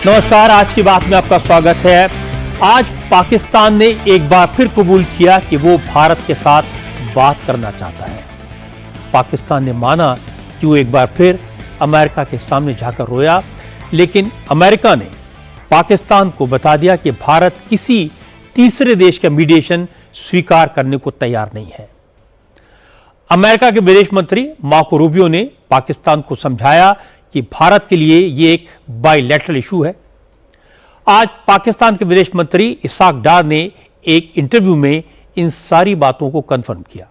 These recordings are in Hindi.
नमस्कार, आज की बात में आपका स्वागत है। आज पाकिस्तान ने एक बार फिर कबूल किया कि वो भारत के साथ बात करना चाहता है। पाकिस्तान ने माना कि वो एक बार फिर अमेरिका के सामने जाकर रोया, लेकिन अमेरिका ने पाकिस्तान को बता दिया कि भारत किसी तीसरे देश का मीडिएशन स्वीकार करने को तैयार नहीं है। अमेरिका के विदेश मंत्री मार्को रूबियो ने पाकिस्तान को समझाया कि भारत के लिए यह एक बायलैटरल इशू है। आज पाकिस्तान के विदेश मंत्री इसाक डार ने एक इंटरव्यू में इन सारी बातों को कंफर्म किया।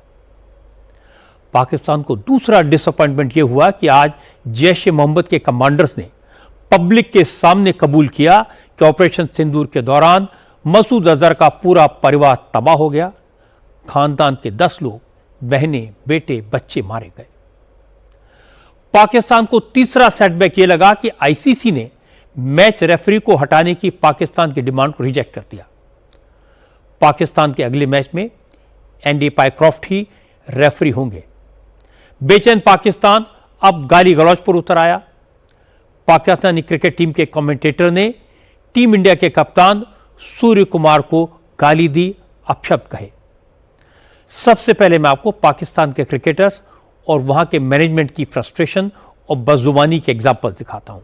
पाकिस्तान को दूसरा डिसअपॉइंटमेंट यह हुआ कि आज जैश ए मोहम्मद के कमांडर्स ने पब्लिक के सामने कबूल किया कि ऑपरेशन सिंदूर के दौरान मसूद अजहर का पूरा परिवार तबाह हो गया। खानदान के 10 लोग, बहनें, बेटे, बच्चे मारे गए। पाकिस्तान को तीसरा सेटबैक यह लगा कि आईसीसी ने मैच रेफरी को हटाने की पाकिस्तान की डिमांड को रिजेक्ट कर दिया। पाकिस्तान के अगले मैच में एंडी पाइक्रॉफ्ट ही रेफरी होंगे। बेचैन पाकिस्तान अब गाली गलौज पर उतर आया। पाकिस्तानी क्रिकेट टीम के कमेंटेटर ने टीम इंडिया के कप्तान सूर्य कुमार को गाली दी, अपशब्द कहे। सबसे पहले मैं आपको पाकिस्तान के क्रिकेटर्स और वहां के मैनेजमेंट की फ्रस्ट्रेशन और बदजुबानी के एग्जाम्पल दिखाता हूं।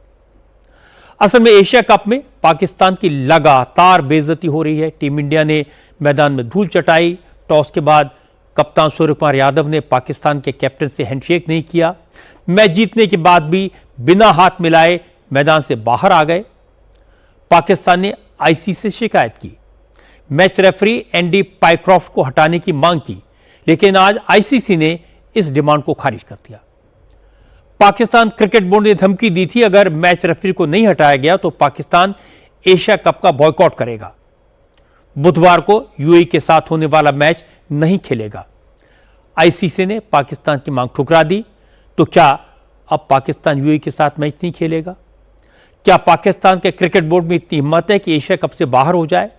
असल में एशिया कप में पाकिस्तान की लगातार बेइज्जती हो रही है। टीम इंडिया ने मैदान में धूल चटाई। टॉस के बाद कप्तान सूर्य कुमार यादव ने पाकिस्तान के कैप्टन से हैंडशेक नहीं किया। मैच जीतने के बाद भी बिना हाथ मिलाए मैदान से बाहर आ गए। पाकिस्तान ने आईसीसी से शिकायत की, मैच रेफरी एंडी पाइक्रॉफ्ट को हटाने की मांग की, लेकिन आज आईसीसी ने इस डिमांड को खारिज कर दिया। पाकिस्तान क्रिकेट बोर्ड ने धमकी दी थी, अगर मैच रेफरी को नहीं हटाया गया तो पाकिस्तान एशिया कप का बॉयकॉट करेगा। बुधवार को यूएई के साथ होने वाला मैच नहीं खेलेगा। आईसीसी ने पाकिस्तान की मांग ठुकरा दी। तो क्या अब पाकिस्तान यूएई के साथ मैच नहीं खेलेगा? क्या पाकिस्तान के क्रिकेट बोर्ड में इतनी हिम्मत है कि एशिया कप से बाहर हो जाए?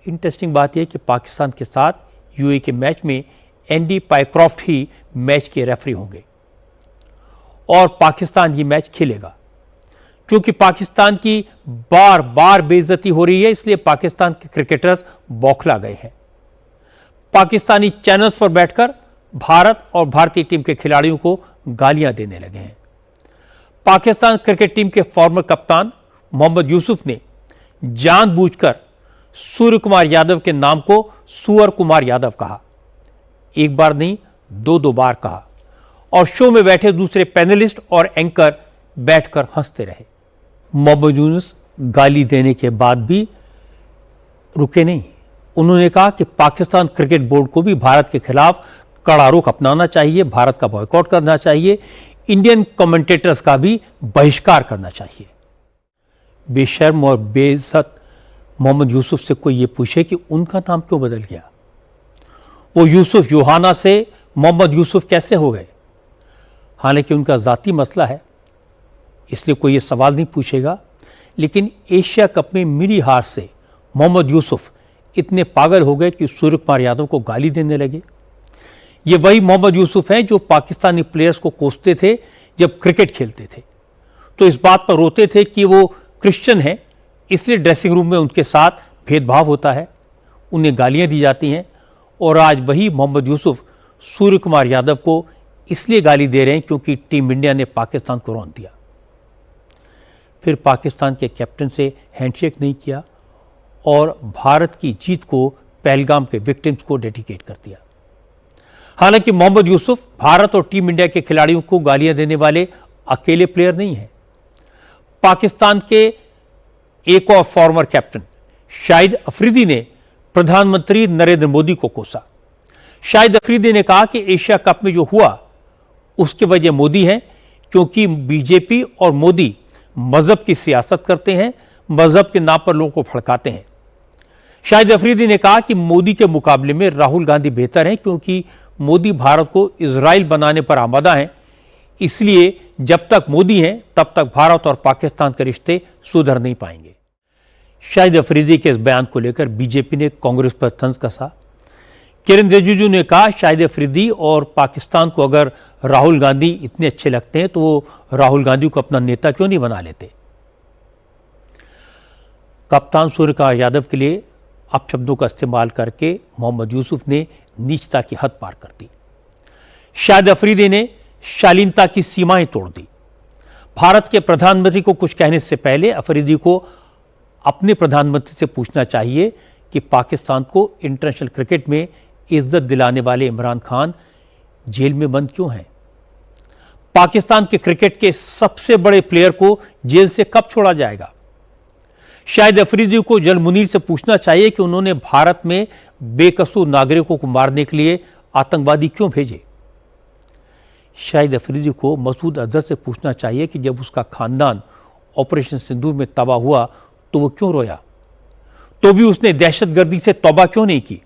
इंटरेस्टिंग बात यह कि पाकिस्तान के साथ यूएई के मैच में एंडी पाइक्रॉफ्ट ही मैच के रेफरी होंगे और पाकिस्तान ये मैच खेलेगा। क्योंकि पाकिस्तान की बार बार बेइज्जती हो रही है, इसलिए पाकिस्तान के क्रिकेटर्स बौखला गए हैं। पाकिस्तानी चैनल्स पर बैठकर भारत और भारतीय टीम के खिलाड़ियों को गालियां देने लगे हैं। पाकिस्तान क्रिकेट टीम के फॉर्मर कप्तान मोहम्मद यूसुफ ने जानबूझकर सूर्य कुमार यादव के नाम को सुअर कुमार यादव कहा। एक बार नहीं, 2 बार कहा और शो में बैठे दूसरे पैनलिस्ट और एंकर बैठकर हंसते रहे। मोहम्मद यूनुस गाली देने के बाद भी रुके नहीं। उन्होंने कहा कि पाकिस्तान क्रिकेट बोर्ड को भी भारत के खिलाफ कड़ा रुख अपनाना चाहिए, भारत का बॉयकॉट करना चाहिए, इंडियन कमेंटेटर्स का भी बहिष्कार करना चाहिए। बेशर्म और बेइज्जत मोहम्मद यूसुफ से कोई ये पूछे कि उनका नाम क्यों बदल गया? वो यूसुफ यूहाना से मोहम्मद यूसुफ कैसे हो गए? हालांकि उनका जाती मसला है, इसलिए कोई ये सवाल नहीं पूछेगा, लेकिन एशिया कप में मिली हार से मोहम्मद यूसुफ इतने पागल हो गए कि सूर्य कुमार यादव को गाली देने लगे। ये वही मोहम्मद यूसुफ हैं जो पाकिस्तानी प्लेयर्स को कोसते थे जब क्रिकेट खेलते थे, तो इस बात पर रोते थे कि वो क्रिश्चियन हैं, इसलिए ड्रेसिंग रूम में उनके साथ भेदभाव होता है, उन्हें गालियां दी जाती हैं। और आज वही मोहम्मद यूसुफ सूर्य कुमार यादव को इसलिए गाली दे रहे हैं क्योंकि टीम इंडिया ने पाकिस्तान को रौंद दिया। फिर पाकिस्तान के कैप्टन से हैंडशेक नहीं किया और भारत की जीत को पहलगाम के विक्टिम्स को डेडिकेट कर दिया। हालांकि मोहम्मद यूसुफ भारत और टीम इंडिया के खिलाड़ियों को गालियां देने वाले अकेले प्लेयर नहीं हैं। पाकिस्तान के एक और फॉर्मर कैप्टन शाहिद अफरीदी ने प्रधानमंत्री नरेंद्र मोदी को कोसा। शाहिद अफरीदी ने कहा कि एशिया कप में जो हुआ उसकी वजह मोदी है, क्योंकि बीजेपी और मोदी मजहब की सियासत करते हैं, मजहब के नाम पर लोगों को भड़काते हैं। शाहिद अफरीदी ने कहा कि मोदी के मुकाबले में राहुल गांधी बेहतर हैं, क्योंकि मोदी भारत को इजराइल बनाने पर आमादा हैं, इसलिए जब तक मोदी हैं तब तक भारत और पाकिस्तान के रिश्ते सुधर नहीं पाएंगे। शाहिद अफरीदी के इस बयान को लेकर बीजेपी ने कांग्रेस पर तंज कसा। किरण रिजिजू ने कहा शाहिद अफरीदी और पाकिस्तान को अगर राहुल गांधी इतने अच्छे लगते हैं तो वो राहुल गांधी को अपना नेता क्यों नहीं बना लेते। कप्तान सूर्यकुमार यादव के लिए अपशब्दों का इस्तेमाल करके मोहम्मद यूसुफ ने नीचता की हद पार कर दी। शाहिद अफरीदी ने शालीनता की सीमाएं तोड़ दी। भारत के प्रधानमंत्री को कुछ कहने से पहले अफरीदी को अपने प्रधानमंत्री से पूछना चाहिए कि पाकिस्तान को इंटरनेशनल क्रिकेट में इज्जत दिलाने वाले इमरान खान जेल में बंद क्यों हैं? पाकिस्तान के क्रिकेट के सबसे बड़े प्लेयर को जेल से कब छोड़ा जाएगा? शाहिद अफरीदी को जल मुनीर से पूछना चाहिए कि उन्होंने भारत में बेकसूर नागरिकों को मारने के लिए आतंकवादी क्यों भेजे? शाहिद अफरीदी को मसूद अजहर से पूछना चाहिए कि जब उसका खानदान ऑपरेशन सिंदूर में तबाह हुआ तो वो क्यों रोया? तो भी उसने दहशतगर्दी से तौबा क्यों नहीं की?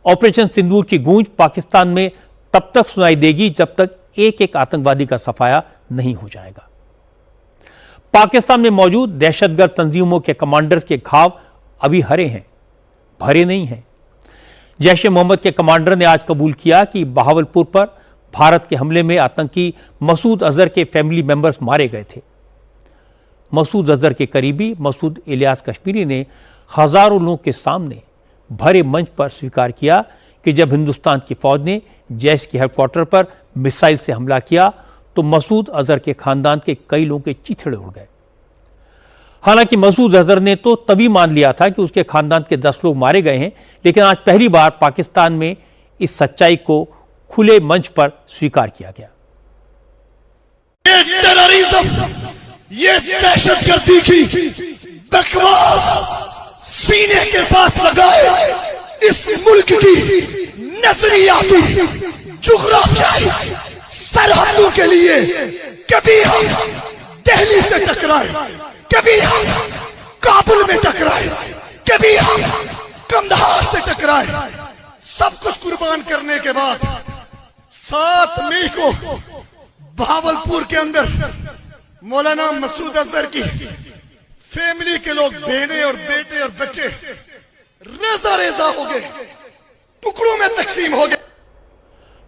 ऑपरेशन सिंदूर की गूंज पाकिस्तान में तब तक सुनाई देगी जब तक एक एक आतंकवादी का सफाया नहीं हो जाएगा। पाकिस्तान में मौजूद दहशतगर्द तंजीमों के कमांडर्स के घाव अभी हरे हैं, भरे नहीं हैं। जैश ए मोहम्मद के कमांडर ने आज कबूल किया कि बहावलपुर पर भारत के हमले में आतंकी मसूद अजहर के फैमिली मेंबर्स मारे गए थे। मसूद अजहर के करीबी मसूद इलियास कश्मीरी ने हजारों लोगों के सामने भरे मंच पर स्वीकार किया कि जब हिंदुस्तान की फौज ने जैश के हेडक्वार्टर पर मिसाइल से हमला किया तो मसूद अजहर के खानदान के कई लोगों के चिथड़े उड़ गए। हालांकि मसूद अजहर ने तो तभी मान लिया था कि उसके खानदान के 10 लोग मारे गए हैं, लेकिन आज पहली बार पाकिस्तान में इस सच्चाई को खुले मंच पर स्वीकार किया गया। ये टेररिज्म, ये दहशतगर्दी की बकवास सीने के साथ लगाए इस मुल्क की नजरियाती जुग्राफियाई सरहदों के लिए कभी हम दिल्ली से टकराए, कभी हम काबुल में टकराए, कभी हम कंधार से टकराए। सब कुछ कुर्बान करने के बाद 7 मई को बहावलपुर के अंदर मौलाना मसूद अजहर की फैमिली के लोग, बहने और बेटे और बच्चे रेजा रेजा हो गए, टुकड़ों में तकसीम हो गए।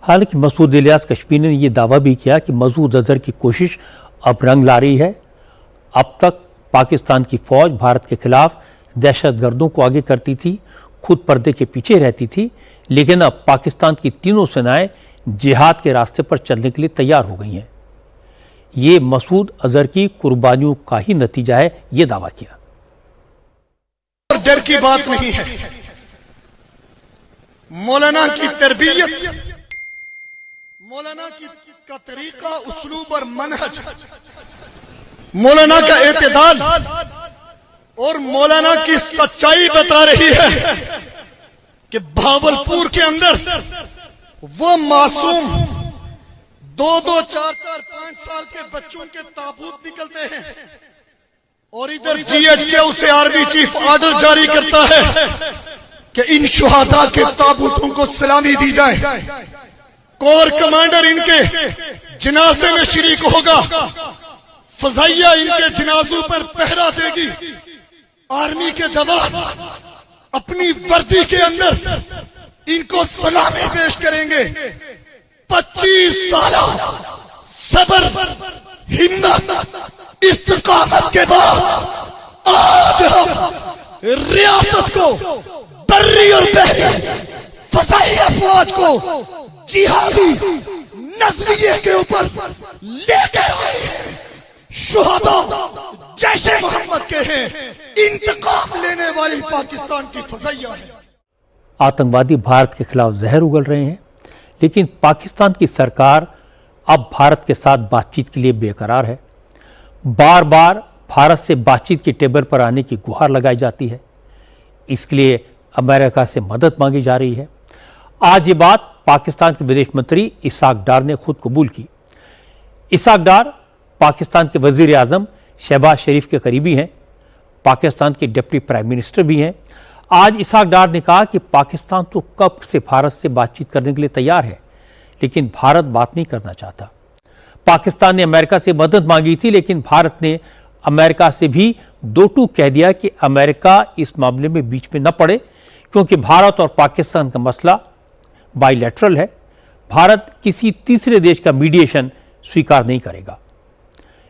हालांकि मसूद इलियास कश्मीरी ने यह दावा भी किया कि मसूद अजहर की कोशिश अब रंग ला रही है। अब तक पाकिस्तान की फौज भारत के खिलाफ दहशतगर्दों को आगे करती थी, खुद पर्दे के पीछे रहती थी, लेकिन अब पाकिस्तान की तीनों सेनाएं जिहाद के रास्ते पर चलने के लिए तैयार हो गई हैं। ये मसूद अजहर की कुर्बानियों का ही नतीजा है, ये दावा किया। डर की बात नहीं है। मौलाना की तरबियत, मौलाना का तरीका, उस्लूब और मनहज, मौलाना का एतदाल और मौलाना की सच्चाई बता रही है कि बहावलपुर के अंदर वो मासूम 2-2, 4-4, 5 साल के बच्चों के ताबूत निकलते हैं और इधर GHQ से आर्मी चीफ ऑर्डर जारी करता है कि इन शुहादा के ताबूतों को सलामी दी जाए। कोर कमांडर इनके जनाजे में शरीक होगा, फजाइया इनके जनाजों पर पहरा देगी, आर्मी के जवान अपनी वर्दी के अंदर इनको सलामी पेश करेंगे। 25 साल सबर, हिम्मत, इस्तिकामत के बाद आज हम रियासत को, बर्री और बहरी फजाई अफवाज को जिहादी नजरिए के ऊपर लेकर आए हैं। शुहदा जैशे मोहम्मद के हैं, इंतकाम लेने वाली पाकिस्तान की फजाइया है। आतंकवादी भारत के खिलाफ जहर उगल रहे हैं, लेकिन पाकिस्तान की सरकार अब भारत के साथ बातचीत के लिए बेकरार है। बार बार भारत से बातचीत की टेबल पर आने की गुहार लगाई जाती है। इसके लिए अमेरिका से मदद मांगी जा रही है। आज ये बात पाकिस्तान के विदेश मंत्री इसाक डार ने खुद कबूल की। इसाक डार पाकिस्तान के वजीर आजम शहबाज शरीफ के करीबी हैं, पाकिस्तान के डिप्टी प्राइम मिनिस्टर भी हैं। आज इसाक डार ने कहा कि पाकिस्तान तो कब से भारत से बातचीत करने के लिए तैयार है, लेकिन भारत बात नहीं करना चाहता। पाकिस्तान ने अमेरिका से मदद मांगी थी, लेकिन भारत ने अमेरिका से भी दो टूक कह दिया कि अमेरिका इस मामले में बीच में न पड़े, क्योंकि भारत और पाकिस्तान का मसला बाइलैटरल है। भारत किसी तीसरे देश का मीडिएशन स्वीकार नहीं करेगा।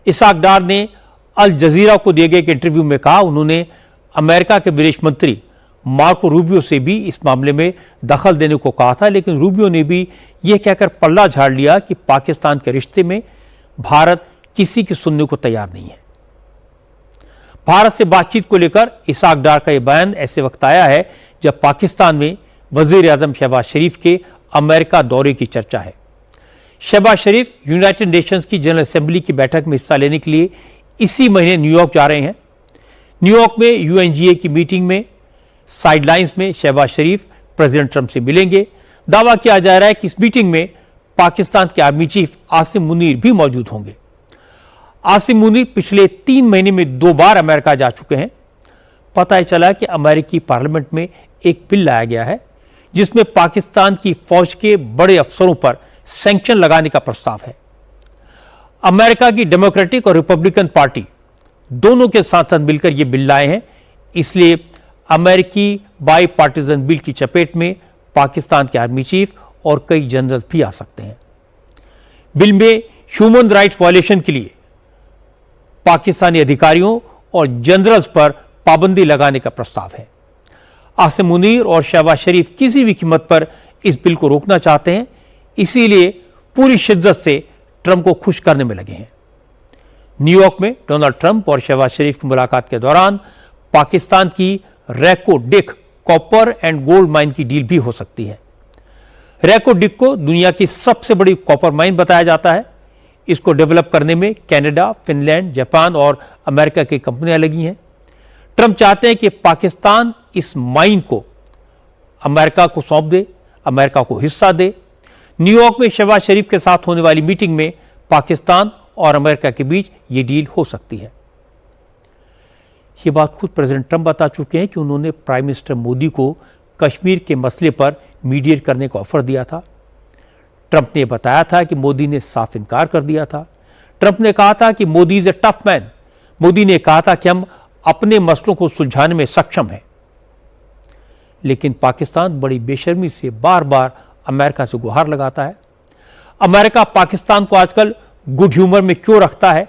इसाक डार ने अल जजीरा को दिए गए एक इंटरव्यू में कहा, उन्होंने अमेरिका के विदेश मंत्री मार्को रूबियो से भी इस मामले में दखल देने को कहा था, लेकिन रूबियो ने भी यह कहकर पल्ला झाड़ लिया कि पाकिस्तान के रिश्ते में भारत किसी की सुनने को तैयार नहीं है। भारत से बातचीत को लेकर इसाक डार का यह बयान ऐसे वक्त आया है जब पाकिस्तान में वजीर आजम शहबाज शरीफ के अमेरिका दौरे की चर्चा है। शहबाज शरीफ यूनाइटेड नेशंस की जनरल असेंबली की बैठक में हिस्सा लेने के लिए इसी महीने न्यूयॉर्क जा रहे हैं। न्यूयॉर्क में यूएनजीए की मीटिंग में साइडलाइंस में शहबाज शरीफ प्रेसिडेंट ट्रंप से मिलेंगे। दावा किया जा रहा है कि इस मीटिंग में पाकिस्तान के आर्मी चीफ आसिम मुनीर भी मौजूद होंगे। आसिम मुनीर पिछले 3 महीने में 2 बार अमेरिका जा चुके हैं। पता चला कि अमेरिकी पार्लियामेंट में एक बिल लाया गया है जिसमें पाकिस्तान की फौज के बड़े अफसरों पर सैंक्शन लगाने का प्रस्ताव है। अमेरिका की डेमोक्रेटिक और रिपब्लिकन पार्टी दोनों के सांसद मिलकर यह बिल लाए हैं, इसलिए अमेरिकी बाई पार्टीजन बिल की चपेट में पाकिस्तान के आर्मी चीफ और कई जनरल भी आ सकते हैं। बिल में ह्यूमन राइट्स वायलेशन के लिए पाकिस्तानी अधिकारियों और जनरल्स पर पाबंदी लगाने का प्रस्ताव है। आसिम मुनीर और शहबाज शरीफ किसी भी कीमत पर इस बिल को रोकना चाहते हैं, इसीलिए पूरी शिद्दत से ट्रंप को खुश करने में लगे हैं। न्यूयॉर्क में डोनाल्ड ट्रंप और शहबाज शरीफ की मुलाकात के दौरान पाकिस्तान की रैको Dick copper and gold mine की डील भी हो सकती है। रैको डिक को दुनिया की सबसे बड़ी कॉपर माइन बताया जाता है। इसको डेवलप करने में कनाडा, फिनलैंड, जापान और अमेरिका की कंपनियां लगी हैं। ट्रंप चाहते हैं कि पाकिस्तान इस माइन को अमेरिका को सौंप दे, अमेरिका को हिस्सा दे। न्यूयॉर्क में शहबाज शरीफ के साथ होने वाली मीटिंग में पाकिस्तान और अमेरिका के बीच यह डील हो सकती है। यह बात खुद प्रेसिडेंट ट्रंप बता चुके हैं कि उन्होंने प्राइम मिनिस्टर मोदी को कश्मीर के मसले पर मीडिएट करने का ऑफर दिया था। ट्रंप ने बताया था कि मोदी ने साफ इनकार कर दिया था। ट्रंप ने कहा था कि Modi is a tough man. Modi ने कहा था कि हम अपने मसलों को सुलझाने में सक्षम हैं। लेकिन पाकिस्तान बड़ी बेशर्मी से बार बार अमेरिका से गुहार लगाता है। अमेरिका पाकिस्तान को आजकल गुड ह्यूमर में क्यों रखता है?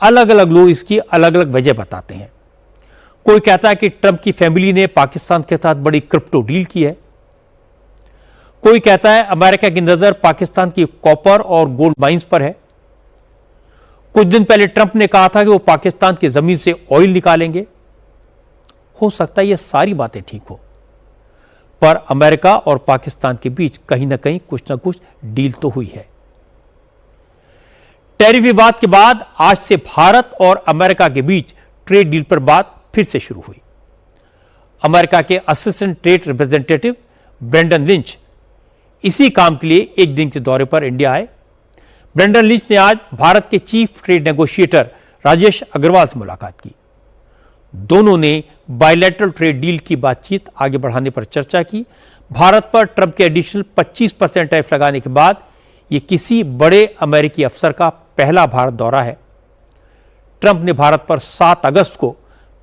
अलग अलग लोग इसकी अलग अलग वजह बताते हैं। कोई कहता है कि ट्रंप की फैमिली ने पाकिस्तान के साथ बड़ी क्रिप्टो डील की है। कोई कहता है अमेरिका की नजर पाकिस्तान की कॉपर और गोल्ड माइंस पर है। कुछ दिन पहले ट्रंप ने कहा था कि वो पाकिस्तान की जमीन से ऑयल निकालेंगे। हो सकता है ये सारी बातें ठीक हो, पर अमेरिका और पाकिस्तान के बीच कहीं ना कहीं कुछ ना कुछ डील तो हुई है। टैरिफ विवाद के बाद आज से भारत और अमेरिका के बीच ट्रेड डील पर बात फिर से शुरू हुई। अमेरिका के assistant trade representative Brendan Lynch इसी काम के लिए एक दिन के दौरे पर इंडिया आए। ब्रेंडन लिंच ने आज भारत के chief trade negotiator Rajesh Agarwal से मुलाकात की। दोनों ने बायलैटरल ट्रेड डील की बातचीत आगे बढ़ाने पर चर्चा की। भारत पर ट्रंप के एडिशनल 25% टैरिफ लगाने के बाद यह किसी बड़े अमेरिकी अफसर का पहला भारत दौरा है। ट्रंप ने भारत पर 7 अगस्त को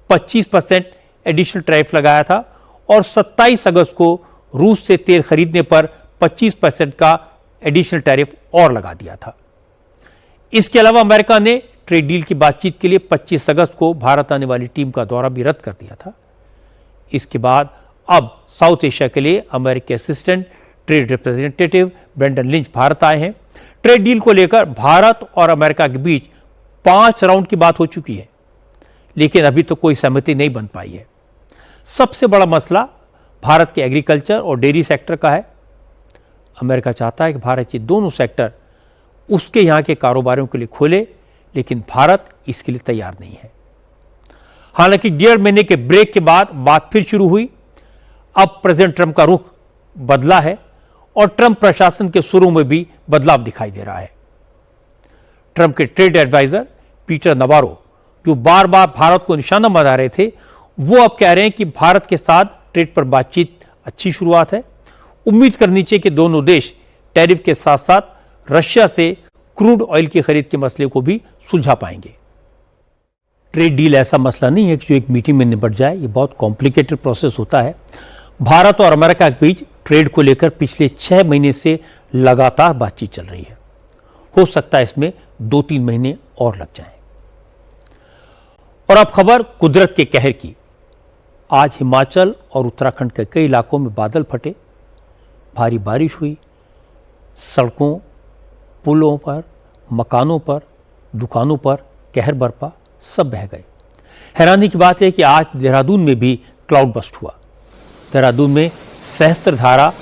25% एडिशनल टैरिफ लगाया था और 27 अगस्त को रूस से तेल खरीदने पर 25% का एडिशनल टैरिफ और लगा दिया था। इसके अलावा अमेरिका ने ट्रेड डील की बातचीत के लिए 25 अगस्त को भारत आने वाली टीम का दौरा भी रद्द कर दिया था। इसके बाद अब साउथ एशिया के लिए अमेरिकी assistant trade representative Brendan Lynch Bharat आए हैं। ट्रेड डील को लेकर भारत और अमेरिका के बीच 5 राउंड की बात हो चुकी है, लेकिन अभी तो कोई सहमति नहीं बन पाई है। सबसे बड़ा मसला भारत के एग्रीकल्चर और डेयरी सेक्टर का है। अमेरिका चाहता है कि भारत ये दोनों सेक्टर उसके यहां के कारोबारियों के लिए खोले, लेकिन भारत इसके लिए तैयार नहीं है। हालांकि 1.5 महीने के ब्रेक के बाद बात फिर शुरू हुई। अब प्रेसिडेंट ट्रंप का रुख बदला है और ट्रंप प्रशासन के सुरों में भी बदलाव दिखाई दे रहा है। ट्रंप के ट्रेड एडवाइजर पीटर नवारो, जो बार बार भारत को निशाना बना रहे थे, वो अब कह रहे हैं कि भारत के साथ ट्रेड पर बातचीत अच्छी शुरुआत है। उम्मीद करनी चाहिए कि दोनों देश टैरिफ के साथ साथ रशिया से क्रूड ऑयल की खरीद के मसले को भी सुलझा पाएंगे। ट्रेड डील ऐसा मसला नहीं है कि जो एक मीटिंग में निपट जाए। ये बहुत कॉम्प्लिकेटेड प्रोसेस होता है। भारत और अमेरिका के बीच ट्रेड को लेकर पिछले 6 महीने से लगातार बातचीत चल रही है। हो सकता है इसमें 2-3 महीने और लग जाएं। और अब खबर कुदरत के कहर की। आज हिमाचल और उत्तराखंड के कई इलाकों में बादल फटे, भारी बारिश हुई, सड़कों, पुलों पर, मकानों पर, दुकानों पर कहर बरपा, सब बह गए। हैरानी की बात है कि आज देहरादून में भी क्लाउड बस्ट हुआ। देहरादून में सहस्त्रधारा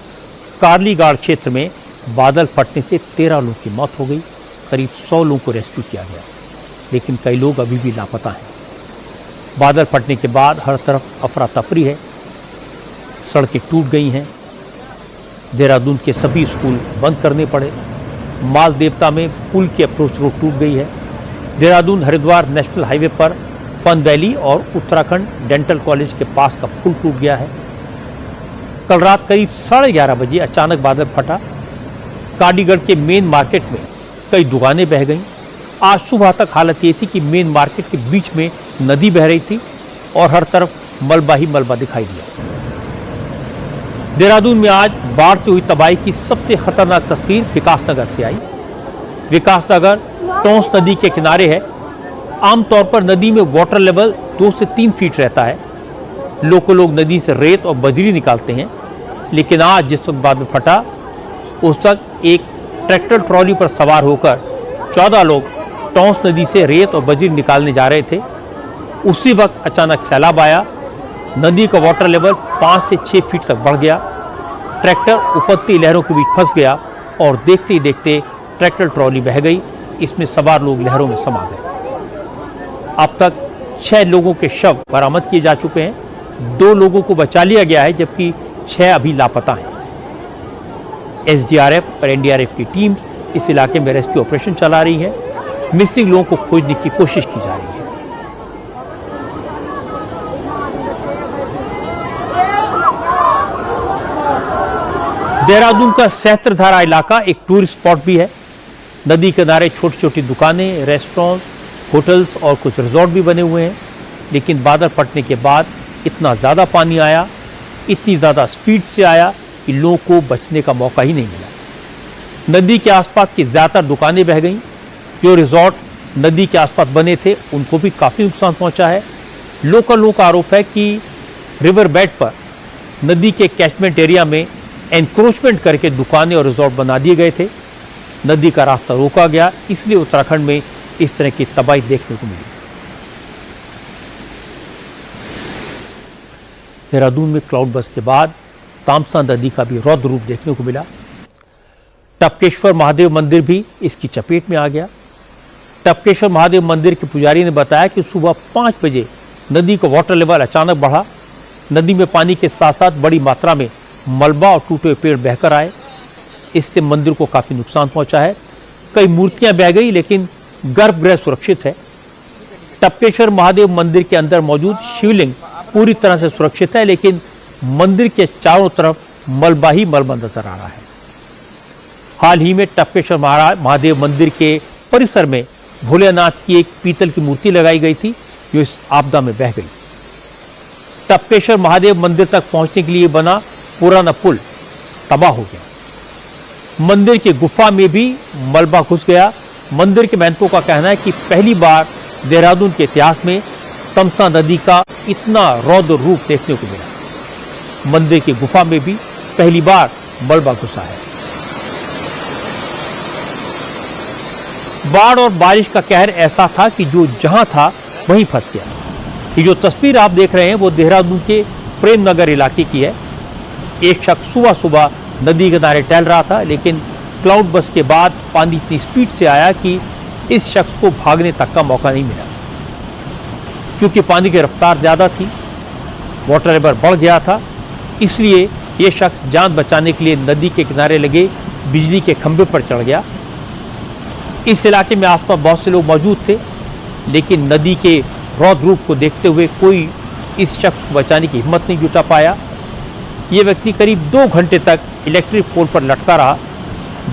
कार्लीगाड़ क्षेत्र में बादल फटने से 13 लोगों की मौत हो गई, करीब 100 लोगों को रेस्क्यू किया गया, लेकिन कई लोग अभी भी लापता हैं। बादल फटने के बाद हर तरफ अफरा तफरी है, सड़कें टूट गई हैं, देहरादून के सभी स्कूल बंद करने पड़े, माल देवता में पुल की अप्रोच रोड टूट गई है, देहरादून हरिद्वार नेशनल हाईवे पर फन वैली और उत्तराखंड डेंटल कॉलेज के पास का पुल टूट गया है। कल रात करीब 11:30 बजे अचानक बादल फटा, काडीगढ़ के मेन मार्केट में कई दुकानें बह गईं। आज सुबह तक हालत ये थी कि मेन मार्केट के बीच में नदी बह रही थी और हर तरफ मलबा ही मलबा दिखाई दिया। देहरादून में आज बाढ़ से हुई तबाही की सबसे खतरनाक तस्वीर विकासनगर से आई। विकासनगर टोंस नदी के किनारे है। आमतौर पर नदी में वाटर लेवल 2 से 3 फीट रहता है। लोग नदी से रेत और बजरी निकालते हैं, लेकिन आज जिस वक्त बादल फटा उस वक्त एक ट्रैक्टर ट्रॉली पर सवार होकर 14 लोग टोंस नदी से रेत और बजरी निकालने जा रहे थे। उसी वक्त अचानक सैलाब आया, नदी का वाटर लेवल 5 से 6 फीट तक बढ़ गया। ट्रैक्टर उफनती लहरों के बीच फंस गया और देखते ही देखते ट्रैक्टर ट्रॉली बह गई। इसमें सवार लोग लहरों में समा गए। अब तक 6 लोगों के शव बरामद किए जा चुके हैं। 2 लोगों को बचा लिया गया है, जबकि 6 अभी लापता हैं। एसडीआरएफ और एनडीआरएफ की टीम्स इस इलाके में रेस्क्यू ऑपरेशन चला रही है। मिसिंग लोगों को खोजने की कोशिश की जा रही है। देहरादून का सहस्त्रधारा इलाका एक टूरिस्ट स्पॉट भी है। नदी किनारे छोटी छोटी दुकानें, रेस्टोरेंट, होटल्स और कुछ रिजॉर्ट भी बने हुए हैं, लेकिन बादल फटने के बाद इतना ज़्यादा पानी आया, इतनी ज़्यादा स्पीड से आया कि लोगों को बचने का मौका ही नहीं मिला। नदी के आसपास की ज़्यादातर दुकानें बह गईं। जो रिजॉर्ट नदी के आसपास बने थे उनको भी काफ़ी नुकसान पहुंचा है। लोगों का आरोप है कि रिवर बेड पर नदी के कैचमेंट एरिया में एनक्रोचमेंट करके दुकानें और रिजॉर्ट बना दिए गए थे। नदी का रास्ता रोका गया, इसलिए उत्तराखंड में इस तरह की तबाही देखने को मिली। देहरादून में क्लाउड बस्ट के बाद तामसा नदी का भी रौद्र रूप देखने को मिला। टपकेश्वर महादेव मंदिर भी इसकी चपेट में आ गया। टपकेश्वर महादेव मंदिर के पुजारी ने बताया कि सुबह 5 बजे नदी का वाटर लेवल अचानक बढ़ा। नदी में पानी के साथ साथ बड़ी मात्रा में मलबा और टूटे हुए पेड़ बहकर आए। इससे मंदिर को काफ़ी नुकसान पहुंचा है। कई मूर्तियां बह गई, लेकिन गर्भगृह सुरक्षित है। टपकेश्वर महादेव मंदिर के अंदर मौजूद शिवलिंग पूरी तरह से सुरक्षित है, लेकिन मंदिर के चारों तरफ मलबा ही मलबा नजर आ रहा है। हाल ही में टपकेश्वर महादेव मंदिर के परिसर में भोलेनाथ की एक पीतल की मूर्ति लगाई गई थी, जो इस आपदा में बह गई। टपकेश्वर महादेव मंदिर तक पहुंचने के लिए बना पुराना पुल तबाह हो गया। मंदिर की गुफा में भी मलबा घुस गया। मंदिर के महंतों का कहना है कि पहली बार देहरादून के इतिहास में तमसा नदी का इतना रौद्र रूप देखने को मिला। मंदिर की गुफा में भी पहली बार मलबा घुसा है। बाढ़ और बारिश का कहर ऐसा था कि जो जहां था वहीं फंस गया। ये जो तस्वीर आप देख रहे हैं वो देहरादून के प्रेम नगर इलाके की है। एक शख्स सुबह सुबह नदी के किनारे टहल रहा था, लेकिन क्लाउड बस्ट के बाद पानी इतनी स्पीड से आया कि इस शख्स को भागने तक का मौका नहीं मिला। क्योंकि पानी की रफ्तार ज़्यादा थी, वाटर लेवल बढ़ गया था, इसलिए ये शख्स जान बचाने के लिए नदी के किनारे लगे बिजली के खंभे पर चढ़ गया। इस इलाके में आसपास बहुत से लोग मौजूद थे, लेकिन नदी के रौद्र रूप को देखते हुए कोई इस शख्स को बचाने की हिम्मत नहीं जुटा पाया। ये व्यक्ति करीब 2 घंटे तक इलेक्ट्रिक पोल पर लटका रहा।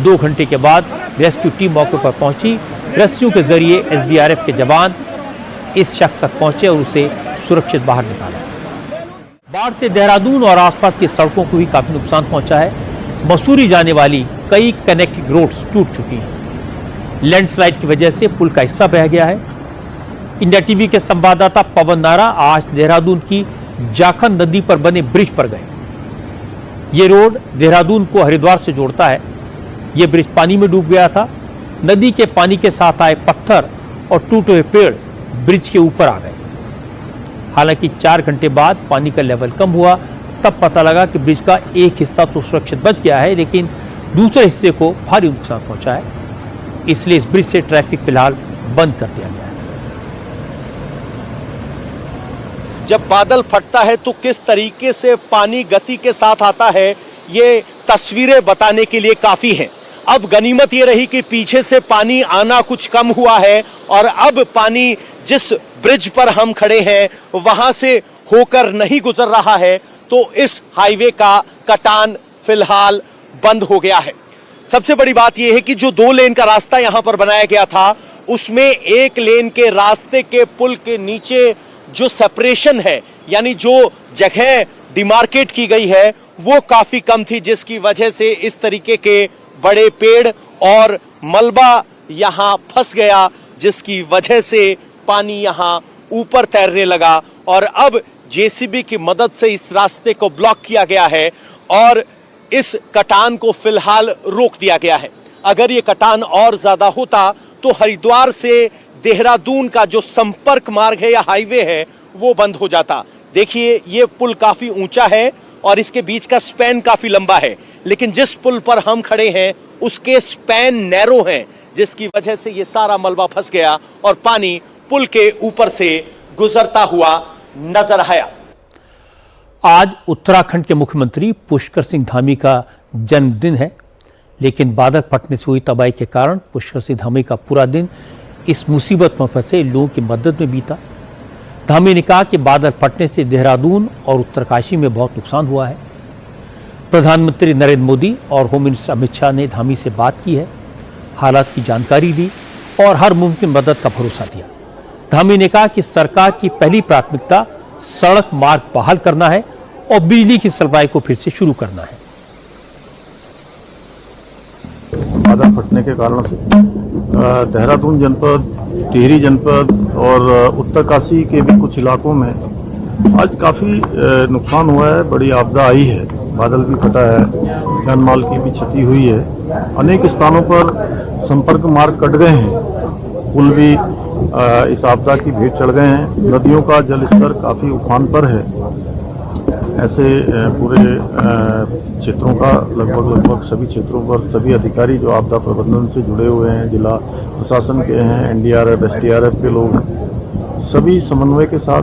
2 घंटे के बाद रेस्क्यू टीम मौके पर पहुंची। रेस्क्यू के जरिए एसडीआरएफ के जवान इस शख्स तक पहुंचे और उसे सुरक्षित बाहर निकाला। बाढ़ से देहरादून और आसपास की सड़कों को भी काफ़ी नुकसान पहुंचा है। मसूरी जाने वाली कई कनेक्टिंग रोड्स टूट चुकी हैं। लैंडस्लाइड की वजह से पुल का हिस्सा बह गया है। इंडिया टीवी के संवाददाता पवन नारा आज देहरादून की जाखन नदी पर बने ब्रिज पर गए। ये रोड देहरादून को हरिद्वार से जोड़ता है। ये ब्रिज पानी में डूब गया था। नदी के पानी के साथ आए पत्थर और टूटे हुए पेड़ ब्रिज के ऊपर आ गए। हालांकि 4 घंटे बाद पानी का लेवल कम हुआ, तब पता लगा कि ब्रिज का एक हिस्सा तो सुरक्षित बच गया है, लेकिन दूसरे हिस्से को भारी नुकसान पहुंचा है। इसलिए इस ब्रिज से ट्रैफिक फिलहाल बंद कर दिया गया है। जब बादल फटता है तो किस तरीके से पानी गति के साथ आता है, ये तस्वीरें बताने के लिए काफी हैं। अब गनीमत ये रही कि पीछे से पानी आना कुछ कम हुआ है और अब पानी जिस ब्रिज पर हम खड़े हैं वहां से होकर नहीं गुजर रहा है, तो इस हाईवे का कटान फिलहाल बंद हो गया है। सबसे बड़ी बात यह है कि जो 2 लेन का रास्ता यहां पर बनाया गया था, उसमें 1 लेन के रास्ते के पुल के नीचे जो सेपरेशन है, यानी जो जगह डिमार्केट की गई है, वो काफी कम थी, जिसकी वजह से इस तरीके के बड़े पेड़ और मलबा यहां फंस गया, जिसकी वजह से पानी यहां ऊपर तैरने लगा। और अब जेसीबी की मदद से इस रास्ते को ब्लॉक किया गया है और इस कटान को फिलहाल रोक दिया गया है। अगर ये कटान और ज्यादा होता तो हरिद्वार से देहरादून का जो संपर्क मार्ग है या हाईवे है वो बंद हो जाता। देखिए, ये पुल काफी ऊंचा है और इसके बीच का स्पैन काफी लंबा है, लेकिन जिस पुल पर हम खड़े हैं उसके स्पैन नैरो हैं, जिसकी वजह से ये सारा मलबा फंस गया और पानी पुल के ऊपर से गुजरता हुआ नजर आया। आज उत्तराखंड के मुख्यमंत्री पुष्कर सिंह धामी का जन्मदिन है, लेकिन बादल फटने से हुई तबाही के कारण पुष्कर सिंह धामी का पूरा दिन इस मुसीबत में फंसे लोगों की मदद में बीता। धामी ने कहा कि बादल फटने से देहरादून और उत्तरकाशी में बहुत नुकसान हुआ है। प्रधानमंत्री नरेंद्र मोदी और होम मिनिस्टर अमित शाह ने धामी से बात की है, हालात की जानकारी दी और हर मुमकिन मदद का भरोसा दिया। धामी ने कहा कि सरकार की पहली प्राथमिकता सड़क मार्ग बहाल करना है और बिजली की सप्लाई को फिर से शुरू करना है। बादल फटने के कारण से देहरादून जनपद, टिहरी जनपद और उत्तरकाशी के भी कुछ इलाकों में आज काफी नुकसान हुआ है। बड़ी आपदा आई है, बादल भी फटा है, जान माल की भी क्षति हुई है। अनेक स्थानों पर संपर्क मार्ग कट गए हैं, पुल भी इस आपदा की भेंट चढ़ गए हैं। नदियों का जलस्तर काफी उफान पर है। ऐसे पूरे क्षेत्रों का लगभग सभी क्षेत्रों पर सभी अधिकारी जो आपदा प्रबंधन से जुड़े हुए हैं, जिला प्रशासन के हैं, एनडीआरएफ, एसडीआरएफ के लोग हैं, सभी समन्वय के साथ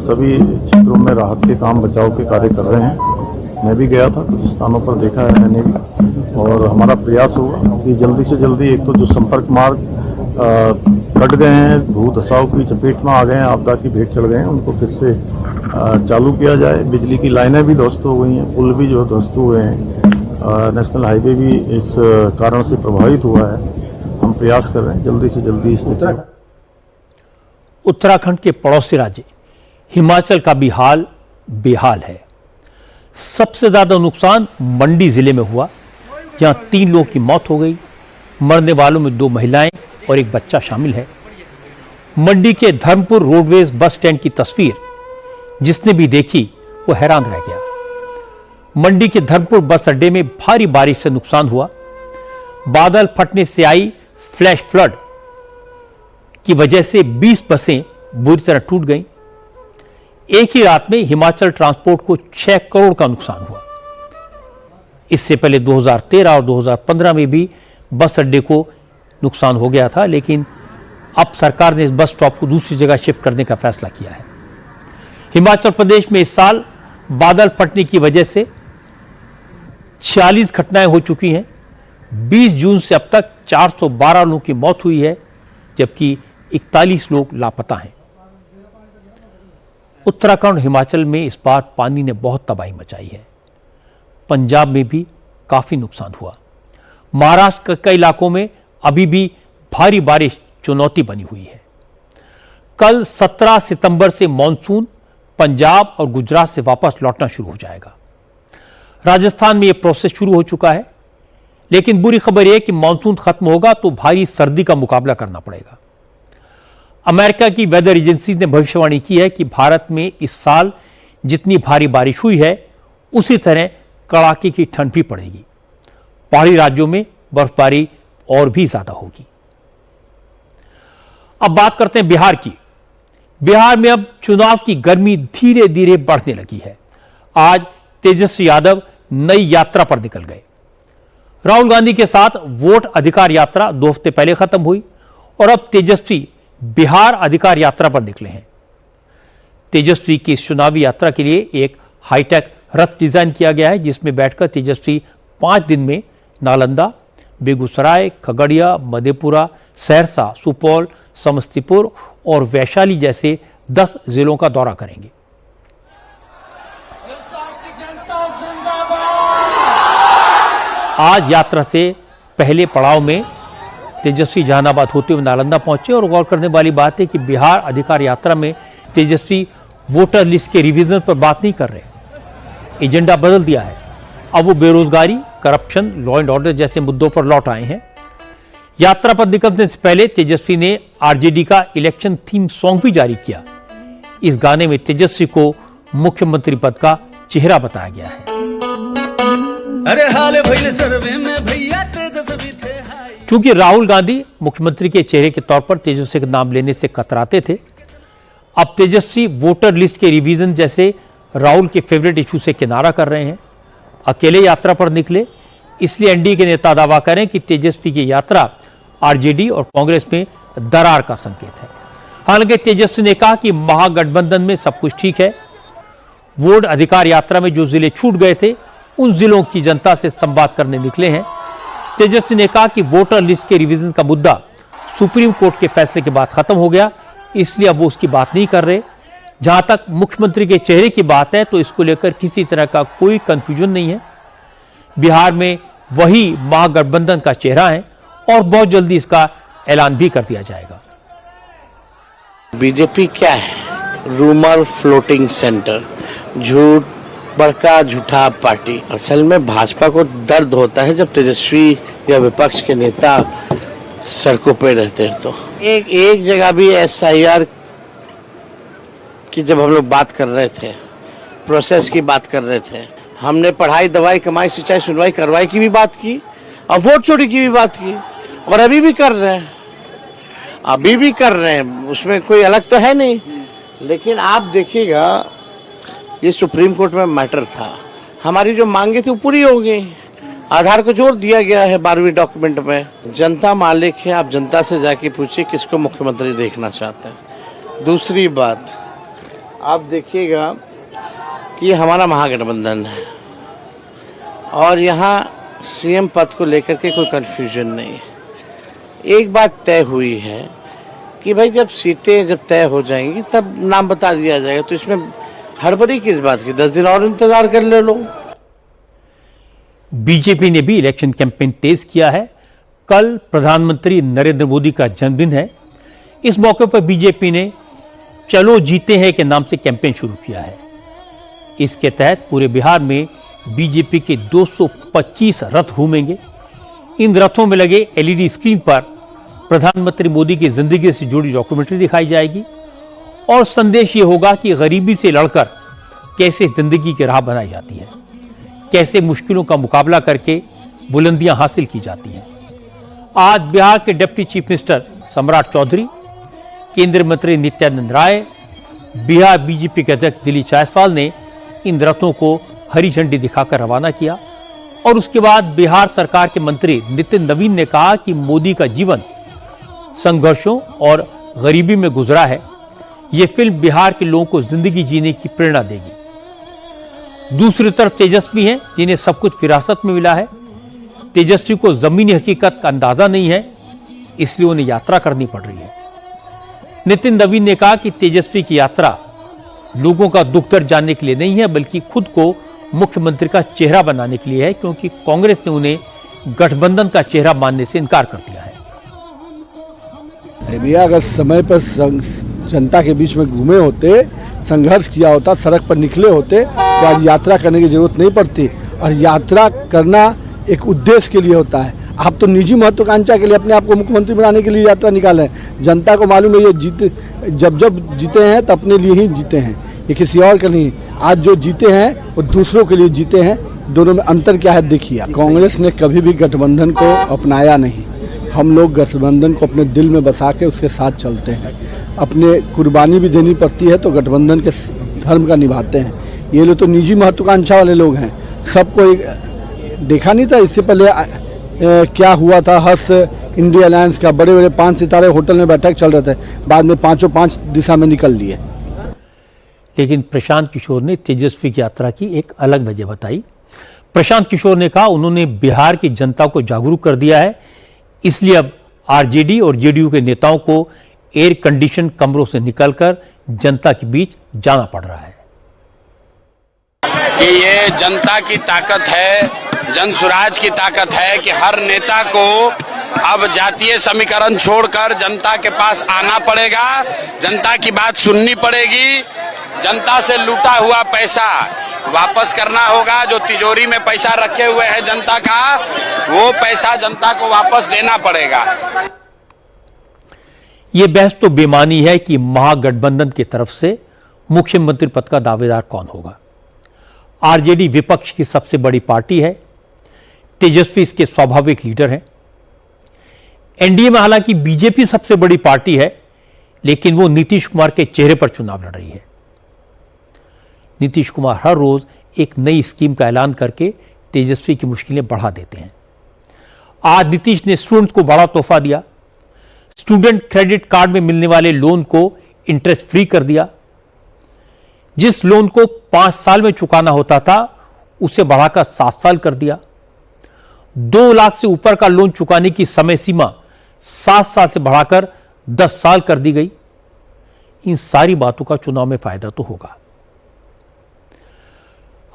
सभी क्षेत्रों में राहत के काम, बचाव के कार्य कर रहे हैं। मैं भी गया था, कुछ स्थानों पर देखा है मैंने भी, और हमारा प्रयास होगा कि जल्दी से जल्दी एक तो जो संपर्क मार्ग कट गए हैं, भू धसाव की चपेट में आ गए हैं, आपदा की भेंट चढ़ गए हैं, उनको फिर से चालू किया जाए। बिजली की लाइनें भी ध्वस्त हो गई हैं, पुल भी जो ध्वस्त हुए हैं, नेशनल हाईवे भी इस कारण से प्रभावित हुआ है। हम प्रयास कर रहे हैं जल्दी से जल्दी स्थिति। उत्तराखंड के पड़ोसी राज्य हिमाचल का भी हाल बेहाल है। सबसे ज्यादा नुकसान मंडी जिले में हुआ, जहां 3 लोगों की मौत हो गई। मरने वालों में 2 महिलाएं और 1 बच्चा शामिल है। मंडी के धर्मपुर रोडवेज बस स्टैंड की तस्वीर जिसने भी देखी वो हैरान रह गया। मंडी के धर्मपुर बस अड्डे में भारी बारिश से नुकसान हुआ। बादल फटने से आई फ्लैश फ्लड की वजह से 20 बसें बुरी तरह टूट गईं। एक ही रात में हिमाचल ट्रांसपोर्ट को 6 करोड़ का नुकसान हुआ। इससे पहले 2013 और 2015 में भी बस अड्डे को नुकसान हो गया था, लेकिन अब सरकार ने इस बस स्टॉप को दूसरी जगह शिफ्ट करने का फैसला किया है। हिमाचल प्रदेश में इस साल बादल फटने की वजह से 46 घटनाएं हो चुकी हैं। 20 जून से अब तक 412 लोगों की मौत हुई है, जबकि 41 लोग लापता हैं। उत्तराखंड और हिमाचल में इस बार पानी ने बहुत तबाही मचाई है। पंजाब में भी काफी नुकसान हुआ। महाराष्ट्र के कई इलाकों में अभी भी भारी बारिश चुनौती बनी हुई है। कल 17 सितंबर से मॉनसून पंजाब और गुजरात से वापस लौटना शुरू हो जाएगा। राजस्थान में यह प्रोसेस शुरू हो चुका है, लेकिन बुरी खबर यह कि मॉनसून खत्म होगा तो भारी सर्दी का मुकाबला करना पड़ेगा। अमेरिका की वेदर एजेंसी ने भविष्यवाणी की है कि भारत में इस साल जितनी भारी बारिश हुई है उसी तरह कड़ाके की ठंड भी पड़ेगी। पहाड़ी राज्यों में बर्फबारी और भी ज्यादा होगी। अब बात करते हैं बिहार की। बिहार में अब चुनाव की गर्मी धीरे धीरे बढ़ने लगी है। आज तेजस्वी यादव नई यात्रा पर निकल गए। राहुल गांधी के साथ वोट अधिकार यात्रा 2 हफ्ते पहले खत्म हुई और अब तेजस्वी बिहार अधिकार यात्रा पर निकले हैं। तेजस्वी की इस चुनावी यात्रा के लिए एक हाईटेक रथ डिजाइन किया गया है, जिसमें बैठकर तेजस्वी 5 दिन में नालंदा, बेगूसराय, खगड़िया, मधेपुरा, सहरसा, सुपौल, समस्तीपुर और वैशाली जैसे 10 जिलों का दौरा करेंगे। आज यात्रा से पहले पड़ाव में तेजस्वी जहानाबाद होते हुए नालंदा पहुंचे और गौर करने वाली बात है कि बिहार अधिकार यात्रा में तेजस्वी वोटर लिस्ट के रिवीजन पर बात नहीं कर रहे। एजेंडा बदल दिया है। अब वो बेरोजगारी, करप्शन, लॉ एंड ऑर्डर जैसे मुद्दों पर लौट आए हैं। यात्रा पर निकलने से पहले तेजस्वी ने आरजेडी का इलेक्शन थीम सॉन्ग भी जारी किया। इस गाने में तेजस्वी को मुख्यमंत्री पद का चेहरा बताया गया है। अरे हाल भइल सर्वे में भैया तेजस्वी थे। क्योंकि राहुल गांधी मुख्यमंत्री के चेहरे के तौर पर तेजस्वी का नाम लेने से कतराते थे, अब तेजस्वी वोटर लिस्ट के रिवीजन जैसे राहुल के फेवरेट इशू से किनारा कर रहे हैं। अकेले यात्रा पर निकले, इसलिए एनडीए के नेता दावा करें कि तेजस्वी की यात्रा आरजेडी और कांग्रेस में दरार का संकेत है। हालांकि तेजस्वी ने कहा कि महागठबंधन में सब कुछ ठीक है। वोट अधिकार यात्रा में जो जिले छूट गए थे उन जिलों की जनता से संवाद करने निकले हैं। तेजस्वी ने कहा कि वोटर लिस्ट के रिवीजन का मुद्दा सुप्रीम कोर्ट के फैसले के बाद खत्म हो गया, इसलिए अब वो उसकी बात नहीं कर रहे। जहां तक मुख्यमंत्री के चेहरे की बात है तो इसको लेकर किसी तरह का कोई कंफ्यूजन नहीं है। बिहार में वही महागठबंधन का चेहरा है और बहुत जल्दी इसका ऐलान भी कर दिया जाएगा। बीजेपी क्या है? रूमर फ्लोटिंग सेंटर, झूठ, बड़का झूठा पार्टी। असल में भाजपा को दर्द होता है जब तेजस्वी या विपक्ष के नेता सड़कों पे रहते हैं। तो एक जगह भी SIR की जब हम लोग बात कर रहे थे, प्रोसेस की बात कर रहे थे, हमने पढ़ाई, दवाई, कमाई, सिंचाई, सुनवाई, कार्रवाई की भी बात की और वोट चोरी की भी बात की और अभी भी कर रहे हैं, उसमें कोई अलग तो है नहीं। लेकिन आप देखिएगा, ये सुप्रीम कोर्ट में मैटर था, हमारी जो मांगे थी वो पूरी हो गई। आधार को जोड़ दिया गया है 12वीं डॉक्यूमेंट में। जनता मालिक है, आप जनता से जाके पूछिए किसको मुख्यमंत्री देखना चाहते हैं। दूसरी बात, आप देखिएगा कि ये हमारा महागठबंधन है और यहाँ CM पद को लेकर के कोई कंफ्यूजन नहीं है। एक बात तय हुई है कि भाई जब सीटें तय हो जाएंगी तब नाम बता दिया जाएगा, तो इसमें हड़बड़ी किस बात की? 10 दिन और इंतजार कर ले लो। बीजेपी ने भी इलेक्शन कैंपेन तेज किया है। कल प्रधानमंत्री नरेंद्र मोदी का जन्मदिन है। इस मौके पर बीजेपी ने चलो जीते हैं के नाम से कैंपेन शुरू किया है। इसके तहत पूरे बिहार में बीजेपी के 225 रथ घूमेंगे। इन रथों में लगे LED स्क्रीन पर प्रधानमंत्री मोदी की जिंदगी से जुड़ी डॉक्यूमेंट्री दिखाई जाएगी और संदेश ये होगा कि गरीबी से लड़कर कैसे जिंदगी की राह बनाई जाती है, कैसे मुश्किलों का मुकाबला करके बुलंदियां हासिल की जाती हैं। आज बिहार के डिप्टी चीफ मिनिस्टर सम्राट चौधरी, केंद्रीय मंत्री नित्यानंद राय, बिहार बीजेपी के अध्यक्ष दिलीप जायसवाल ने इन रथों को हरी झंडी दिखाकर रवाना किया और उसके बाद बिहार सरकार के मंत्री नितिन नवीन ने कहा कि मोदी का जीवन संघर्षों और गरीबी में गुजरा है। ये फिल्म बिहार के लोगों को जिंदगी जीने की प्रेरणा देगी। दूसरी तरफ तेजस्वी हैं जिन्हें सब कुछ विरासत में मिला है। तेजस्वी को जमीनी हकीकत का अंदाजा नहीं है, इसलिए उन्हें यात्रा करनी पड़ रही है। नितिन नवीन ने कहा कि तेजस्वी की यात्रा लोगों का दुख दर्द जानने के लिए नहीं है, बल्कि खुद को मुख्यमंत्री का चेहरा बनाने के लिए है, क्योंकि कांग्रेस ने उन्हें गठबंधन का चेहरा मानने से इनकार कर दिया है। भैया अगर समय पर जनता के बीच में घूमे होते, संघर्ष किया होता, सड़क पर निकले होते तो आज यात्रा करने की जरूरत नहीं पड़ती। और यात्रा करना एक उद्देश्य के लिए होता है। आप तो निजी महत्वाकांक्षा के लिए अपने आप को मुख्यमंत्री बनाने के लिए यात्रा निकाले हैं। जनता को मालूम है ये जब जीते हैं तो अपने लिए ही जीते हैं, ये किसी और के नहीं। आज जो जीते हैं वो दूसरों के लिए जीते हैं, दोनों में अंतर क्या है देखिए। कांग्रेस ने कभी भी गठबंधन को अपनाया नहीं। हम लोग गठबंधन को अपने दिल में बसा के उसके साथ चलते हैं। अपने कुर्बानी भी देनी पड़ती है तो गठबंधन के धर्म का निभाते हैं। ये लोग तो निजी महत्वाकांक्षा वाले लोग हैं। सबको देखा नहीं था इससे पहले क्या हुआ था, हर्ष इंडिया अलायंस का बड़े बड़े 5 सितारे होटल में बैठक चल रहे थे, बाद में 5 दिशा में निकल लिए। लेकिन प्रशांत किशोर ने तेजस्वी की यात्रा की एक अलग वजह बताई। प्रशांत किशोर ने कहा उन्होंने बिहार की जनता को जागरूक कर दिया है, इसलिए अब आरजेडी और जेडीयू के नेताओं को एयर कंडीशन कमरों से निकलकर जनता के बीच जाना पड़ रहा है। कि ये जनता की ताकत है, जन सुराज की ताकत है कि हर नेता को अब जातीय समीकरण छोड़कर जनता के पास आना पड़ेगा, जनता की बात सुननी पड़ेगी, जनता से लूटा हुआ पैसा वापस करना होगा। जो तिजोरी में पैसा रखे हुए है जनता का, वो पैसा जनता को वापस देना पड़ेगा। यह बहस तो बेमानी है कि महागठबंधन की तरफ से मुख्यमंत्री पद का दावेदार कौन होगा। आरजेडी विपक्ष की सबसे बड़ी पार्टी है, तेजस्वी इसके स्वाभाविक लीडर हैं। एनडीए में हालांकि बीजेपी सबसे बड़ी पार्टी है, लेकिन वो नीतीश कुमार के चेहरे पर चुनाव लड़ रही है। नीतीश कुमार हर रोज एक नई स्कीम का ऐलान करके तेजस्वी की मुश्किलें बढ़ा देते हैं। आज नीतीश ने स्टूडेंट्स को बड़ा तोहफा दिया, स्टूडेंट क्रेडिट कार्ड में मिलने वाले लोन को इंटरेस्ट फ्री कर दिया। जिस लोन को 5 साल में चुकाना होता था उसे बढ़ाकर 7 साल कर दिया। 2 लाख से ऊपर का लोन चुकाने की समय सीमा 7 साल से बढ़ाकर 10 साल कर दी गई। इन सारी बातों का चुनाव में फायदा तो होगा।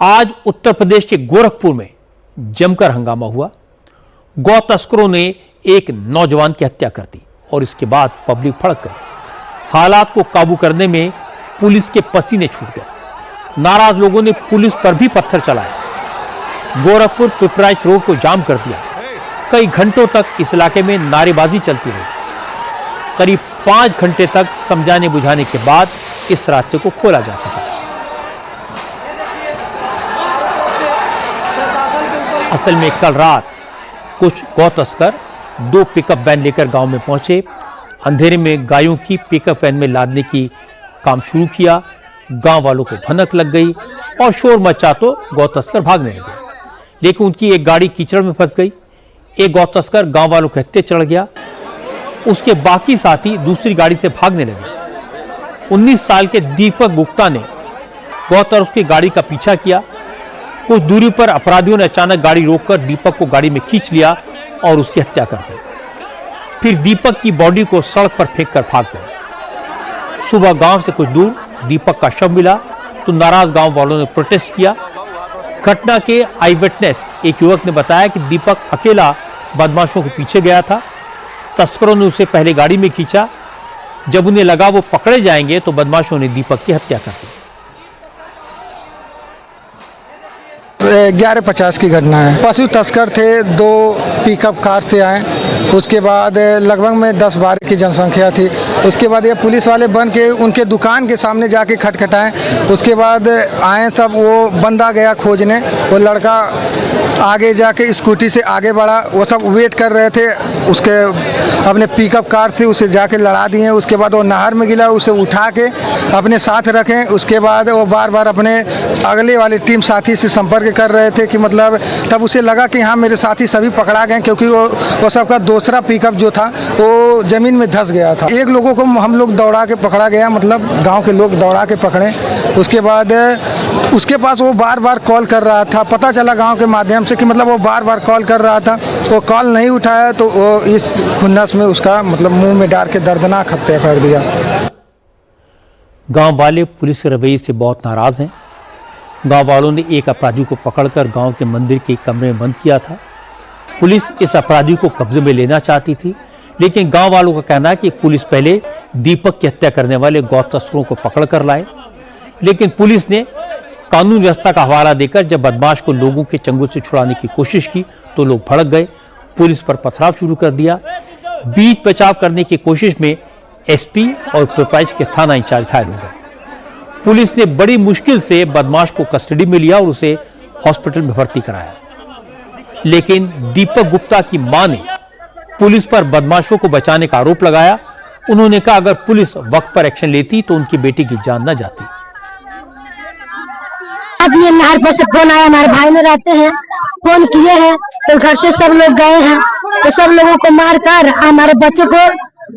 आज उत्तर प्रदेश के गोरखपुर में जमकर हंगामा हुआ। गौ तस्करों ने एक नौजवान की हत्या कर दी और इसके बाद पब्लिक भड़क गई। हालात को काबू करने में पुलिस के पसीने छूट गए। नाराज लोगों ने पुलिस पर भी पत्थर चलाए। गोरखपुर पिपराइच रोड को जाम कर दिया। कई घंटों तक इस इलाके में नारेबाजी चलती रही। करीब 5 घंटे तक समझाने बुझाने के बाद इस रास्ते को खोला जा सका। असल में कल रात कुछ गौ तस्कर 2 पिकअप वैन लेकर गांव में पहुंचे। अंधेरे में गायों की पिकअप वैन में लादने की काम शुरू किया। गांव वालों को भनक लग गई और शोर मचा तो गौ तस्कर भागने लगे, लेकिन उनकी एक गाड़ी कीचड़ में फंस गई। एक गौ तस्कर गांव वालों के हत्थे चढ़ गया। उसके बाकी साथी दूसरी गाड़ी से भागने लगे। 19 साल के दीपक गुप्ता ने गौ तस्कर की गाड़ी का पीछा किया। कुछ दूरी पर अपराधियों ने अचानक गाड़ी रोककर दीपक को गाड़ी में खींच लिया और उसकी हत्या कर दी। फिर दीपक की बॉडी को सड़क पर फेंककर भाग गए। सुबह गांव से कुछ दूर दीपक का शव मिला तो नाराज गांव वालों ने प्रोटेस्ट किया। घटना के आई विटनेस एक युवक ने बताया कि दीपक अकेला बदमाशों के पीछे गया था। तस्करों ने उसे पहले गाड़ी में खींचा। जब उन्हें लगा वो पकड़े जाएंगे तो बदमाशों ने दीपक की हत्या कर दी। 11:50 की घटना है। पशु तस्कर थे, 2 पिकअप कार से आए। उसके बाद लगभग में 10-12 की जनसंख्या थी। उसके बाद ये पुलिस वाले बन के उनके दुकान के सामने जाके खटखटाएं। उसके बाद आए सब, वो बंदा गया खोजने। वो लड़का आगे जाके स्कूटी से आगे बढ़ा। वो सब वेट कर रहे थे, उसके अपने पिकअप कार से उसे जाके लड़ा दिए। उसके बाद वो नहर में गिरा, उसे उठा के अपने साथ रखें। उसके बाद वो बार बार अपने अगले वाले टीम साथी से संपर्क कर रहे थे कि मतलब तब उसे लगा कि हाँ मेरे साथी सभी पकड़ा गए, क्योंकि वो सबका दूसरा पिकअप जो था वो जमीन में धंस गया था। एक लोगों को हम लोग दौड़ा के पकड़ा गया, मतलब गांव के लोग दौड़ा के पकड़े। उसके बाद उसके पास वो बार बार कॉल कर रहा था। पता चला गांव के माध्यम से कि मतलब वो बार बार कॉल कर रहा था। वो कॉल नहीं उठाया तो वो इस खुन्नस में उसका मतलब मुंह में डाल के दर्दनाक हत्या कर दिया। गांव वाले पुलिस के रवैये से बहुत नाराज हैं। गांव वालों ने एक अपराधी को पकड़कर गांव के मंदिर के कमरे में बंद किया था। पुलिस इस अपराधी को कब्जे में लेना चाहती थी, लेकिन गांव वालों का कहना है कि पुलिस पहले दीपक की हत्या करने वाले गौ तस्करों को पकड़ कर लाए। लेकिन पुलिस ने कानून व्यवस्था का हवाला देकर जब बदमाश को लोगों के चंगुल से छुड़ाने की कोशिश की तो लोग भड़क गए पुलिस पर पथराव शुरू कर दिया। बीच बचाव करने की कोशिश में एसपी और पिपराइच के थाना इंचार्ज घायल हो गए। पुलिस ने बड़ी मुश्किल से बदमाश को कस्टडी में लिया और उसे हॉस्पिटल में भर्ती कराया, लेकिन दीपक गुप्ता की मां ने पुलिस पर बदमाशों को बचाने का आरोप लगाया। उन्होंने कहा अगर पुलिस वक्त पर एक्शन लेती तो उनकी बेटी की जान न जाती। आदमी नहर पर से फोन आया, हमारे भाई ने रहते हैं, फोन किए हैं तो घर से सब लोग गए हैं, तो सब लोगों को मारकर हमारे बच्चों को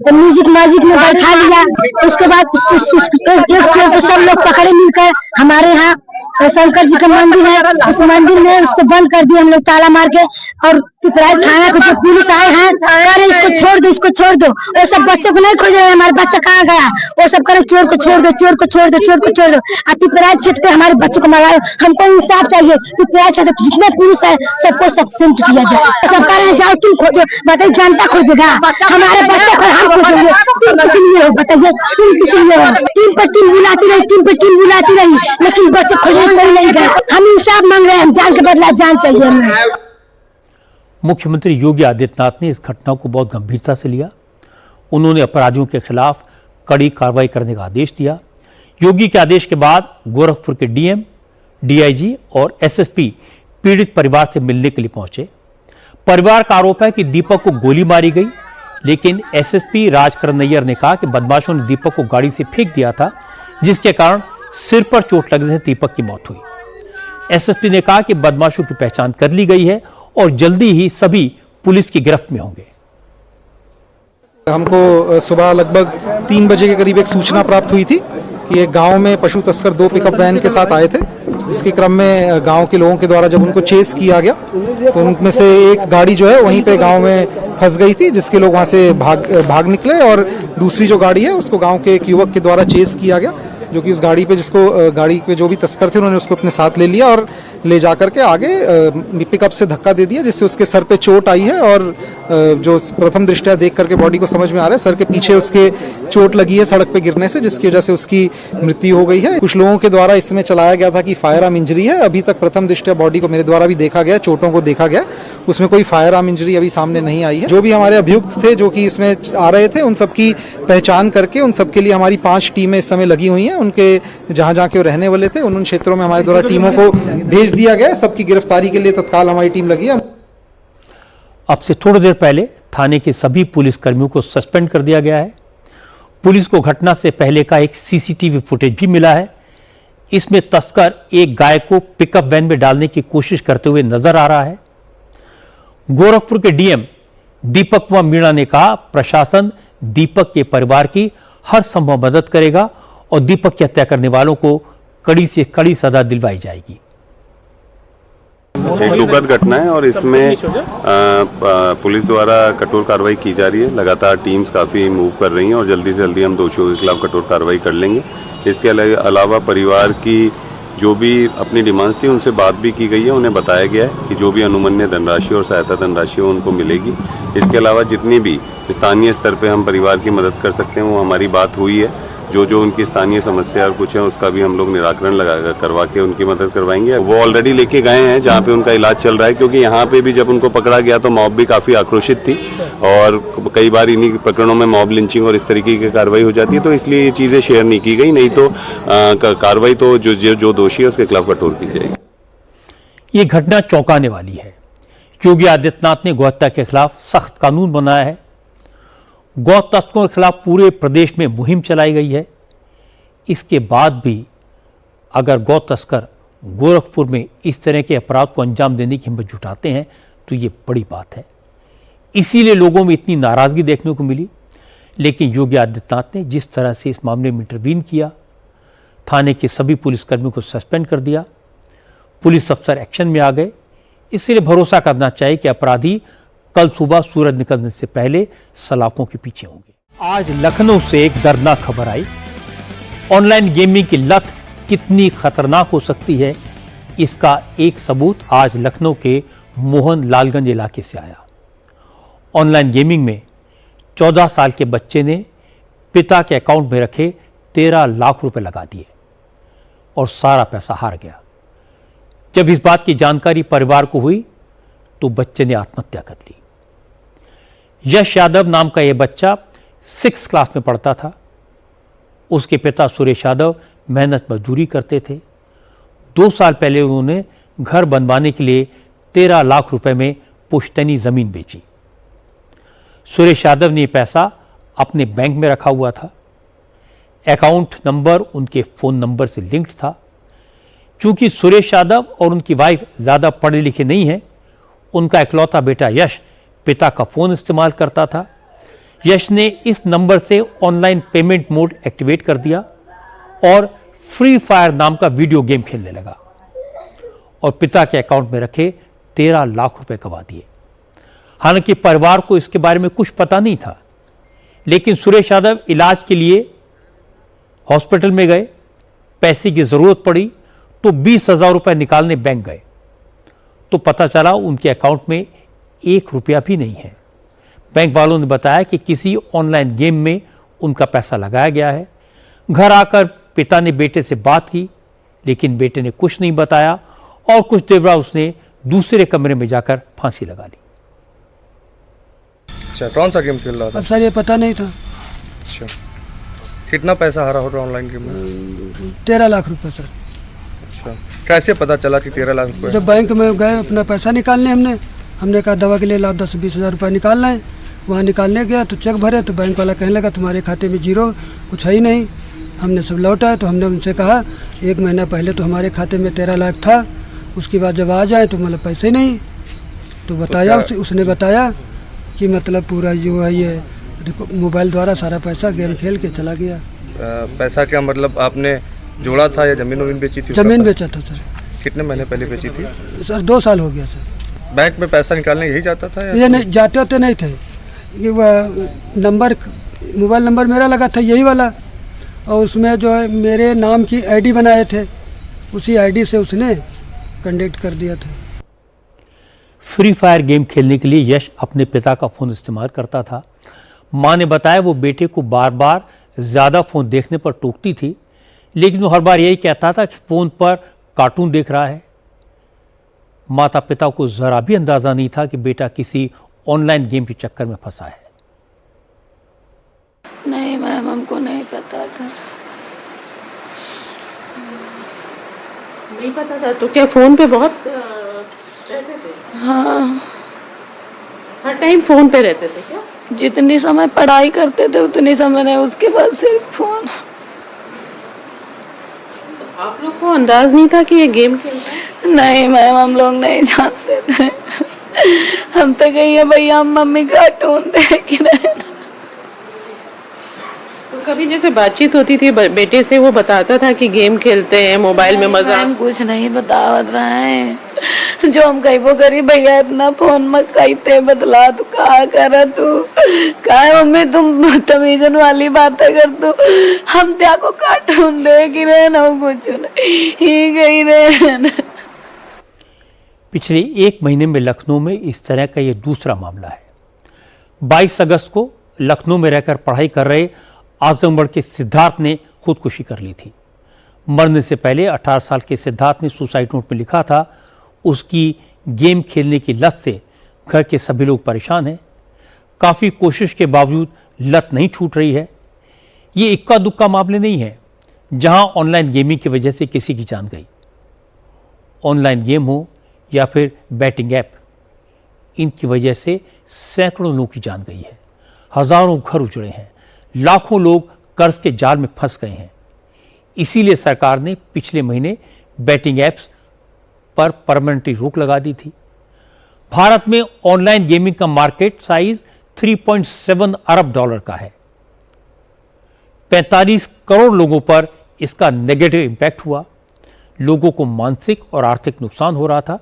म्यूजिक में बैठा लिया। उसके बाद एक सब लोग पकड़े मिलकर हमारे यहाँ शंकर जी का मंदिर है, उस मंदिर में उसको बंद कर दिया हम लोग ताला मार के। और पिपराइच थाना के जो पुलिस आए हैं करे इसको छोड़ दो, इसको छोड़ दो। वो सब बच्चों को नहीं खोज रहे, हमारे बच्चा कहाँ गया, वो सब करे चोर को छोड़ दो, चोर को छोड़ दो, चोर को छोड़ दो। अब पिपराइच क्षेत्र पे हमारे बच्चों को मरवाए, हमको इंसाफ चाहिए। पिपराइच क्षेत्र जितने पुलिस है सबको सब्सिडेंट किया जाए। सब कह रहे हैं जाओ तुम खोजो, बताइए जनता खोजेगा, हमारे बच्चे को हम खोजेंगे। तुम किस लिए हो बताइए, तुम किस लिए हो? टीम पर टीम बुलाती रही, टीम पर टीम बुलाती रही, लेकिन बच्चे खोजने कोई नहीं गए। हम इंसाफ मांग रहे हैं, जान के बदला जान चाहिए हमें। मुख्यमंत्री योगी आदित्यनाथ ने इस घटना को बहुत गंभीरता से लिया। उन्होंने अपराधियों के खिलाफ कड़ी कार्रवाई करने का आदेश दिया। योगी के आदेश के बाद गोरखपुर के डीएम, डीआईजी और एसएसपी पीड़ित परिवार से मिलने के लिए पहुंचे। परिवार का आरोप है कि दीपक को गोली मारी गई, लेकिन एसएसपी राजकरण नैयर ने कहा कि बदमाशों ने दीपक को गाड़ी से फेंक दिया था, जिसके कारण सिर पर चोट लगने से दीपक की मौत हुई। एसएसपी ने कहा कि बदमाशों की पहचान कर ली गई है और जल्दी ही सभी पुलिस की गिरफ्त में होंगे। हमको सुबह लगभग 3 बजे के करीब एक सूचना प्राप्त हुई थी कि एक गांव में पशु तस्कर 2 पिकअप वैन के साथ आए थे। इसके क्रम में गांव के लोगों के द्वारा जब उनको चेस किया गया तो उनमें से एक गाड़ी जो है वहीं पे गांव में फंस गई थी, जिसके लोग वहां से भाग निकले और दूसरी जो गाड़ी है उसको गांव के एक युवक के द्वारा चेस किया गया, जो कि उस गाड़ी पे गाड़ी पे जो भी तस्कर थे उन्होंने उसको अपने साथ ले लिया और ले जाकर के आगे पिकअप से धक्का दे दिया, जिससे उसके सर पे चोट आई है। और जो प्रथम दृष्टया देख करके बॉडी को समझ में आ रहा है सर के पीछे उसके चोट लगी है सड़क पे गिरने से, जिसकी वजह से उसकी मृत्यु हो गई है। कुछ लोगों के द्वारा इसमें चलाया गया था कि फायर आर्म इंजरी है। अभी तक प्रथम दृष्टया बॉडी को मेरे द्वारा भी देखा गया, चोटों को देखा गया, उसमें कोई फायर आर्म इंजरी अभी सामने नहीं आई है। जो भी हमारे अभियुक्त थे जो कि इसमें आ रहे थे उन सबकी पहचान करके उन सबके लिए हमारी 5 टीमें इस समय लगी हुई हैं। उनके जहां जहां के रहने वाले थे उन क्षेत्रों में हमारे द्वारा टीमों को भेज दिया गया। सबकी गिरफ्तारी के लिए तत्काल हमारी टीम लगी है। अब से थोड़ी देर पहले थाने के सभी पुलिस कर्मियों को सस्पेंड कर दिया गया है। पुलिस को घटना से पहले का एक सीसीटीवी फुटेज भी मिला है। इसमें तस्कर एक गाय को पिकअप वैन में डालने की कोशिश करते हुए नजर आ रहा है। गोरखपुर के डीएम दीपक कुमार मीणा ने कहा प्रशासन दीपक के परिवार की हर संभव मदद करेगा और दीपक की हत्या करने वालों को कड़ी से कड़ी सजा दिलवाई जाएगी। एक दुखद घटना है और इसमें पुलिस द्वारा कठोर कार्रवाई की जा रही है। लगातार टीम्स काफी मूव कर रही हैं और जल्दी से जल्दी हम दोषियों के खिलाफ कठोर कार्रवाई कर लेंगे। इसके अलावा परिवार की जो भी अपनी डिमांड्स थी उनसे बात भी की गई है। उन्हें बताया गया है कि जो भी अनुमन्य धनराशि और सहायता धनराशि उनको मिलेगी। इसके अलावा जितनी भी स्थानीय स्तर पे हम परिवार की मदद कर सकते हैं वो हमारी बात हुई है। जो उनकी स्थानीय समस्या और कुछ है उसका भी हम लोग निराकरण करवा के उनकी मदद करवाएंगे। वो ऑलरेडी लेके गए हैं जहाँ पे उनका इलाज चल रहा है, क्योंकि यहाँ पे भी जब उनको पकड़ा गया तो मॉब भी काफी आक्रोशित थी और कई बार इन्हीं प्रकरणों में मॉब लिंचिंग और इस तरीके की कार्रवाई हो जाती है, तो इसलिए ये चीजें शेयर नहीं की गई। नहीं तो कार्रवाई तो जो दोषी है उसके खिलाफ कठोर की जाएगी। ये घटना चौंकाने वाली है। योगी आदित्यनाथ ने गौहत्या के खिलाफ सख्त कानून बनाया है। गौ तस्करों के खिलाफ पूरे प्रदेश में मुहिम चलाई गई है। इसके बाद भी अगर गौ तस्कर गोरखपुर में इस तरह के अपराध को अंजाम देने की हिम्मत जुटाते हैं तो ये बड़ी बात है। इसीलिए लोगों में इतनी नाराजगी देखने को मिली। लेकिन योगी आदित्यनाथ ने जिस तरह से इस मामले में इंटरवीन किया, थाने के सभी पुलिसकर्मियों को सस्पेंड कर दिया, पुलिस अफसर एक्शन में आ गए, इसलिए भरोसा करना चाहिए कि अपराधी कल सुबह सूरज निकलने से पहले सलाखों के पीछे होंगे। आज लखनऊ से एक दर्दनाक खबर आई। ऑनलाइन गेमिंग की लत कितनी खतरनाक हो सकती है, इसका एक सबूत आज लखनऊ के मोहन लालगंज इलाके से आया। ऑनलाइन गेमिंग में 14 साल के बच्चे ने पिता के अकाउंट में रखे 13 लाख रुपए लगा दिए और सारा पैसा हार गया। जब इस बात की जानकारी परिवार को हुई तो बच्चे ने आत्महत्या कर ली। यश यादव नाम का यह बच्चा 6th क्लास में पढ़ता था। उसके पिता सुरेश यादव मेहनत मजदूरी करते थे। 2 साल पहले उन्होंने घर बनवाने के लिए 13 लाख रुपए में पुश्तैनी जमीन बेची। सुरेश यादव ने यह पैसा अपने बैंक में रखा हुआ था। अकाउंट नंबर उनके फोन नंबर से लिंक्ड था। क्योंकि सुरेश यादव और उनकी वाइफ ज्यादा पढ़े लिखे नहीं हैं, उनका इकलौता बेटा यश पिता का फोन इस्तेमाल करता था। यश ने इस नंबर से ऑनलाइन पेमेंट मोड एक्टिवेट कर दिया और फ्री फायर नाम का वीडियो गेम खेलने लगा और पिता के अकाउंट में रखे 13 लाख रुपए गंवा दिए। हालांकि परिवार को इसके बारे में कुछ पता नहीं था, लेकिन सुरेश यादव इलाज के लिए हॉस्पिटल में गए। पैसे की जरूरत पड़ी तो 20,000 रुपए निकालने बैंक गए तो पता चला उनके अकाउंट में 1 रुपया भी नहीं है। बैंक वालों ने बताया कि किसी ऑनलाइन गेम में उनका पैसा लगाया गया है। घर आकर पिता ने बेटे से बात की, लेकिन बेटे ने कुछ नहीं बताया और कुछ देर बाद उसने दूसरे कमरे में जाकर फांसी लगा ली। अच्छा, कौन सा गेम खेल रहा था? अब सर ये पता नहीं था। अच्छा, कितना पैसा हारा होगा ऑनलाइन गेम में? 13 लाख रुपए सर। अच्छा, कैसे पता चला कि 13 लाख रुपए? जब बैंक में गए अपना पैसा निकालने, हमने कहा दवा के लिए लाओ 10-20 हज़ार रुपये निकालना है। वहाँ निकालने गया तो चेक भरे तो बैंक वाला कहने लगा तुम्हारे खाते में जीरो, कुछ है ही नहीं। हमने सब लौटा तो हमने उनसे कहा 1 महीना पहले तो हमारे खाते में 13 लाख था, उसके बाद जब आ जाए तो मतलब पैसे नहीं। तो बताया उसने बताया कि मतलब पूरा जो है ये मोबाइल द्वारा सारा पैसा गेम खेल के चला गया। पैसा क्या मतलब आपने जोड़ा था या जमीन वमीन बेची थी? जमीन बेचा था सर। कितने महीने पहले बेची थी? सर 2 साल हो गया सर। बैंक में पैसा निकालने यही जाता था या? ये नहीं जाते होते नहीं थे, ये नंबर मोबाइल नंबर मेरा लगा था यही वाला, और उसमें जो है मेरे नाम की आईडी बनाए थे, उसी आईडी से उसने कंडक्ट कर दिया था। फ्री फायर गेम खेलने के लिए यश अपने पिता का फोन इस्तेमाल करता था। मां ने बताया वो बेटे को बार बार ज्यादा फोन देखने पर टोकती थी, लेकिन वो हर बार यही कहता था कि फोन पर कार्टून देख रहा है। माता पिता को जरा भी अंदाजा नहीं था कि बेटा किसी ऑनलाइन गेम के चक्कर में फंसा है। नहीं मैम, हमको नहीं पता था। नहीं पता था तो क्या फोन पे बहुत रहते थे? हाँ, हर टाइम फोन पे रहते थे क्या? जितनी समय पढ़ाई करते थे उतनी समय नहीं, उसके बाद सिर्फ फोन। आप लोग को अंदाज नहीं था कि ये गेम खेलता है? नहीं मैम, हम लोग नहीं जानते थे। हम तो कहिए भैया हम मम्मी कार्टून देख रहे। तो कभी जैसे बातचीत होती थी बेटे से, वो बताता था कि गेम खेलते हैं मोबाइल में मजा? हम कुछ नहीं बतावत रहा है। जो हम कही वो करी, भैया इतना फोन मत कहते, बदला तू कहा कर, तू कहा मम्मी तुम तमीजन वाली बातें कर, तू हम त्या को कार्टून देख रहे ना, कुछ नहीं गई रहे। पिछले 1 महीने में लखनऊ में इस तरह का यह दूसरा मामला है। 22 अगस्त को लखनऊ में रहकर पढ़ाई कर रहे आजमगढ़ के सिद्धार्थ ने खुदकुशी कर ली थी। मरने से पहले 18 साल के सिद्धार्थ ने सुसाइड नोट में लिखा था उसकी गेम खेलने की लत से घर के सभी लोग परेशान हैं। काफ़ी कोशिश के बावजूद लत नहीं छूट रही है। ये इक्का दुक्का मामले नहीं है जहां ऑनलाइन गेमिंग की वजह से किसी की जान गई। ऑनलाइन गेम हो या फिर बैटिंग ऐप, इनकी वजह से सैकड़ों लोगों की जान गई है। हजारों घर उजड़े हैं, लाखों लोग कर्ज के जाल में फंस गए हैं। इसीलिए सरकार ने पिछले महीने बैटिंग ऐप्स पर परमानेंटली रोक लगा दी थी। भारत में ऑनलाइन गेमिंग का मार्केट साइज 3.7 अरब डॉलर का है। 45 करोड़ लोगों पर इसका नेगेटिव इंपैक्ट हुआ। लोगों को मानसिक और आर्थिक नुकसान हो रहा था।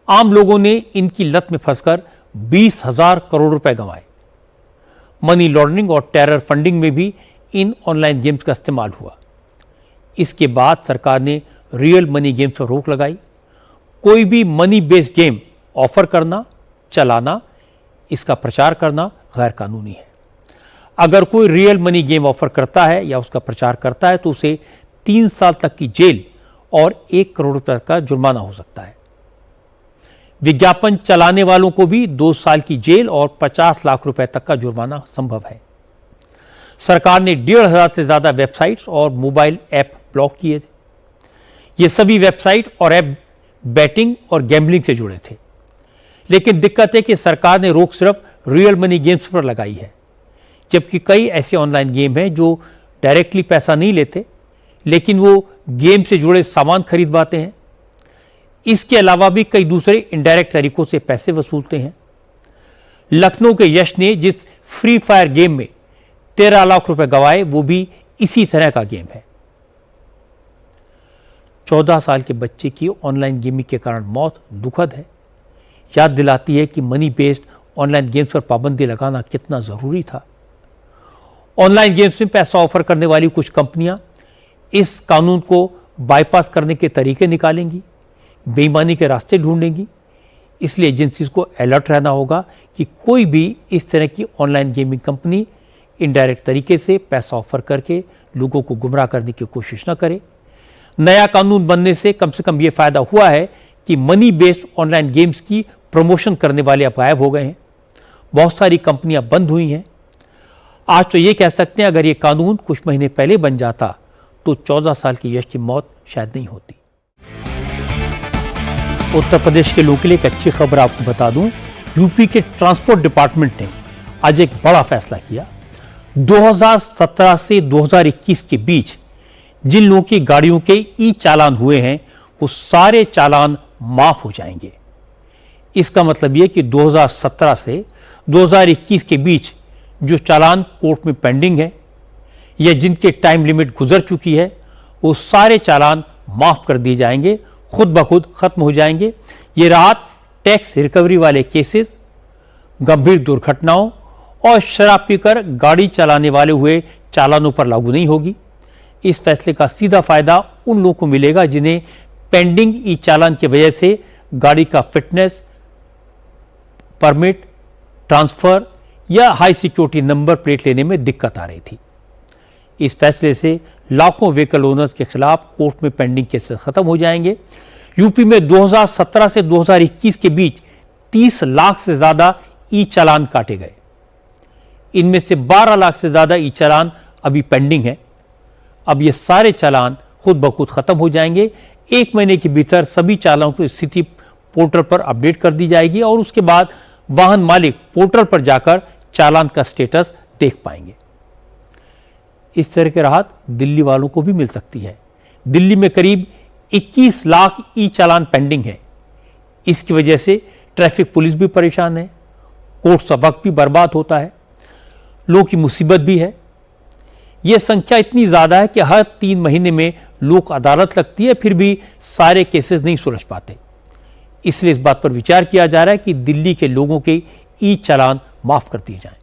आम लोगों ने इनकी लत में फंसकर 20,000 करोड़ रुपए गंवाए। मनी लॉन्ड्रिंग और टेरर फंडिंग में भी इन ऑनलाइन गेम्स का इस्तेमाल हुआ। इसके बाद सरकार ने रियल मनी गेम्स पर रोक लगाई। कोई भी मनी बेस्ड गेम ऑफर करना, चलाना, इसका प्रचार करना गैर कानूनी है। अगर कोई रियल मनी गेम ऑफर करता है या उसका प्रचार करता है तो उसे 3 साल तक की जेल और 1 करोड़ रुपए का जुर्माना हो सकता है। विज्ञापन चलाने वालों को भी 2 साल की जेल और 50 लाख रुपए तक का जुर्माना संभव है। सरकार ने 1,500 से ज्यादा वेबसाइट्स और मोबाइल ऐप ब्लॉक किए थे। ये सभी वेबसाइट और ऐप बैटिंग और गैम्बलिंग से जुड़े थे। लेकिन दिक्कत है कि सरकार ने रोक सिर्फ रियल मनी गेम्स पर लगाई है, जबकि कई ऐसे ऑनलाइन गेम हैं जो डायरेक्टली पैसा नहीं लेते, लेकिन वो गेम से जुड़े सामान खरीदवाते हैं। इसके अलावा भी कई दूसरे इनडायरेक्ट तरीकों से पैसे वसूलते हैं। लखनऊ के यश ने जिस फ्री फायर गेम में 13 लाख रुपए गंवाए, वो भी इसी तरह का गेम है। 14 साल के बच्चे की ऑनलाइन गेमिंग के कारण मौत दुखद है। याद दिलाती है कि मनी बेस्ड ऑनलाइन गेम्स पर पाबंदी लगाना कितना जरूरी था। ऑनलाइन गेम्स में पैसा ऑफर करने वाली कुछ कंपनियां इस कानून को बाईपास करने के तरीके निकालेंगी, बेईमानी के रास्ते ढूंढेंगी। इसलिए एजेंसीज को अलर्ट रहना होगा कि कोई भी इस तरह की ऑनलाइन गेमिंग कंपनी इनडायरेक्ट तरीके से पैसा ऑफर करके लोगों को गुमराह करने की कोशिश न करे। नया कानून बनने से कम ये फायदा हुआ है कि मनी बेस्ड ऑनलाइन गेम्स की प्रमोशन करने वाले अब गायब हो गए हैं। बहुत सारी कंपनियां बंद हुई हैं। आज तो ये कह सकते हैं, अगर ये कानून कुछ महीने पहले बन जाता तो 14 साल की यश की मौत शायद नहीं होती। उत्तर प्रदेश के लोगों के लिए एक अच्छी खबर आपको बता दूं, यूपी के ट्रांसपोर्ट डिपार्टमेंट ने आज एक बड़ा फैसला किया। 2017 से 2021 के बीच जिन लोगों की गाड़ियों के ई चालान हुए हैं, वो सारे चालान माफ हो जाएंगे। इसका मतलब यह कि 2017 से 2021 के बीच जो चालान कोर्ट में पेंडिंग है या जिनके टाइम लिमिट गुजर चुकी है, वो सारे चालान माफ कर दिए जाएंगे, खुद ब खुद खत्म हो जाएंगे। ये राहत टैक्स रिकवरी वाले केसेस, गंभीर दुर्घटनाओं और शराब पीकर गाड़ी चलाने वाले हुए चालानों पर लागू नहीं होगी। इस फैसले का सीधा फायदा उन लोगों को मिलेगा जिन्हें पेंडिंग ई चालान की वजह से गाड़ी का फिटनेस, परमिट, ट्रांसफर या हाई सिक्योरिटी नंबर प्लेट लेने में दिक्कत आ रही थी। इस फैसले से लाखों व्हीकल ओनर्स के खिलाफ कोर्ट में पेंडिंग केसेस खत्म हो जाएंगे। यूपी में 2017 से 2021 के बीच 30 लाख से ज्यादा ई चालान काटे गए। इनमें से 12 लाख से ज्यादा ई चालान अभी पेंडिंग है। अब ये सारे चालान खुद ब खुद खत्म हो जाएंगे। 1 महीने के भीतर सभी चालानों की स्थिति पोर्टल पर अपडेट कर दी जाएगी और उसके बाद वाहन मालिक पोर्टल पर जाकर चालान का स्टेटस देख पाएंगे। इस तरह की राहत दिल्ली वालों को भी मिल सकती है। दिल्ली में करीब 21 लाख ई चालान पेंडिंग है। इसकी वजह से ट्रैफिक पुलिस भी परेशान है, कोर्ट का वक्त भी बर्बाद होता है, लोगों की मुसीबत भी है। यह संख्या इतनी ज्यादा है कि हर 3 महीने में लोक अदालत लगती है, फिर भी सारे केसेस नहीं सुलझ पाते। इसलिए इस बात पर विचार किया जा रहा है कि दिल्ली के लोगों के ई चालान माफ कर दिए जाएं।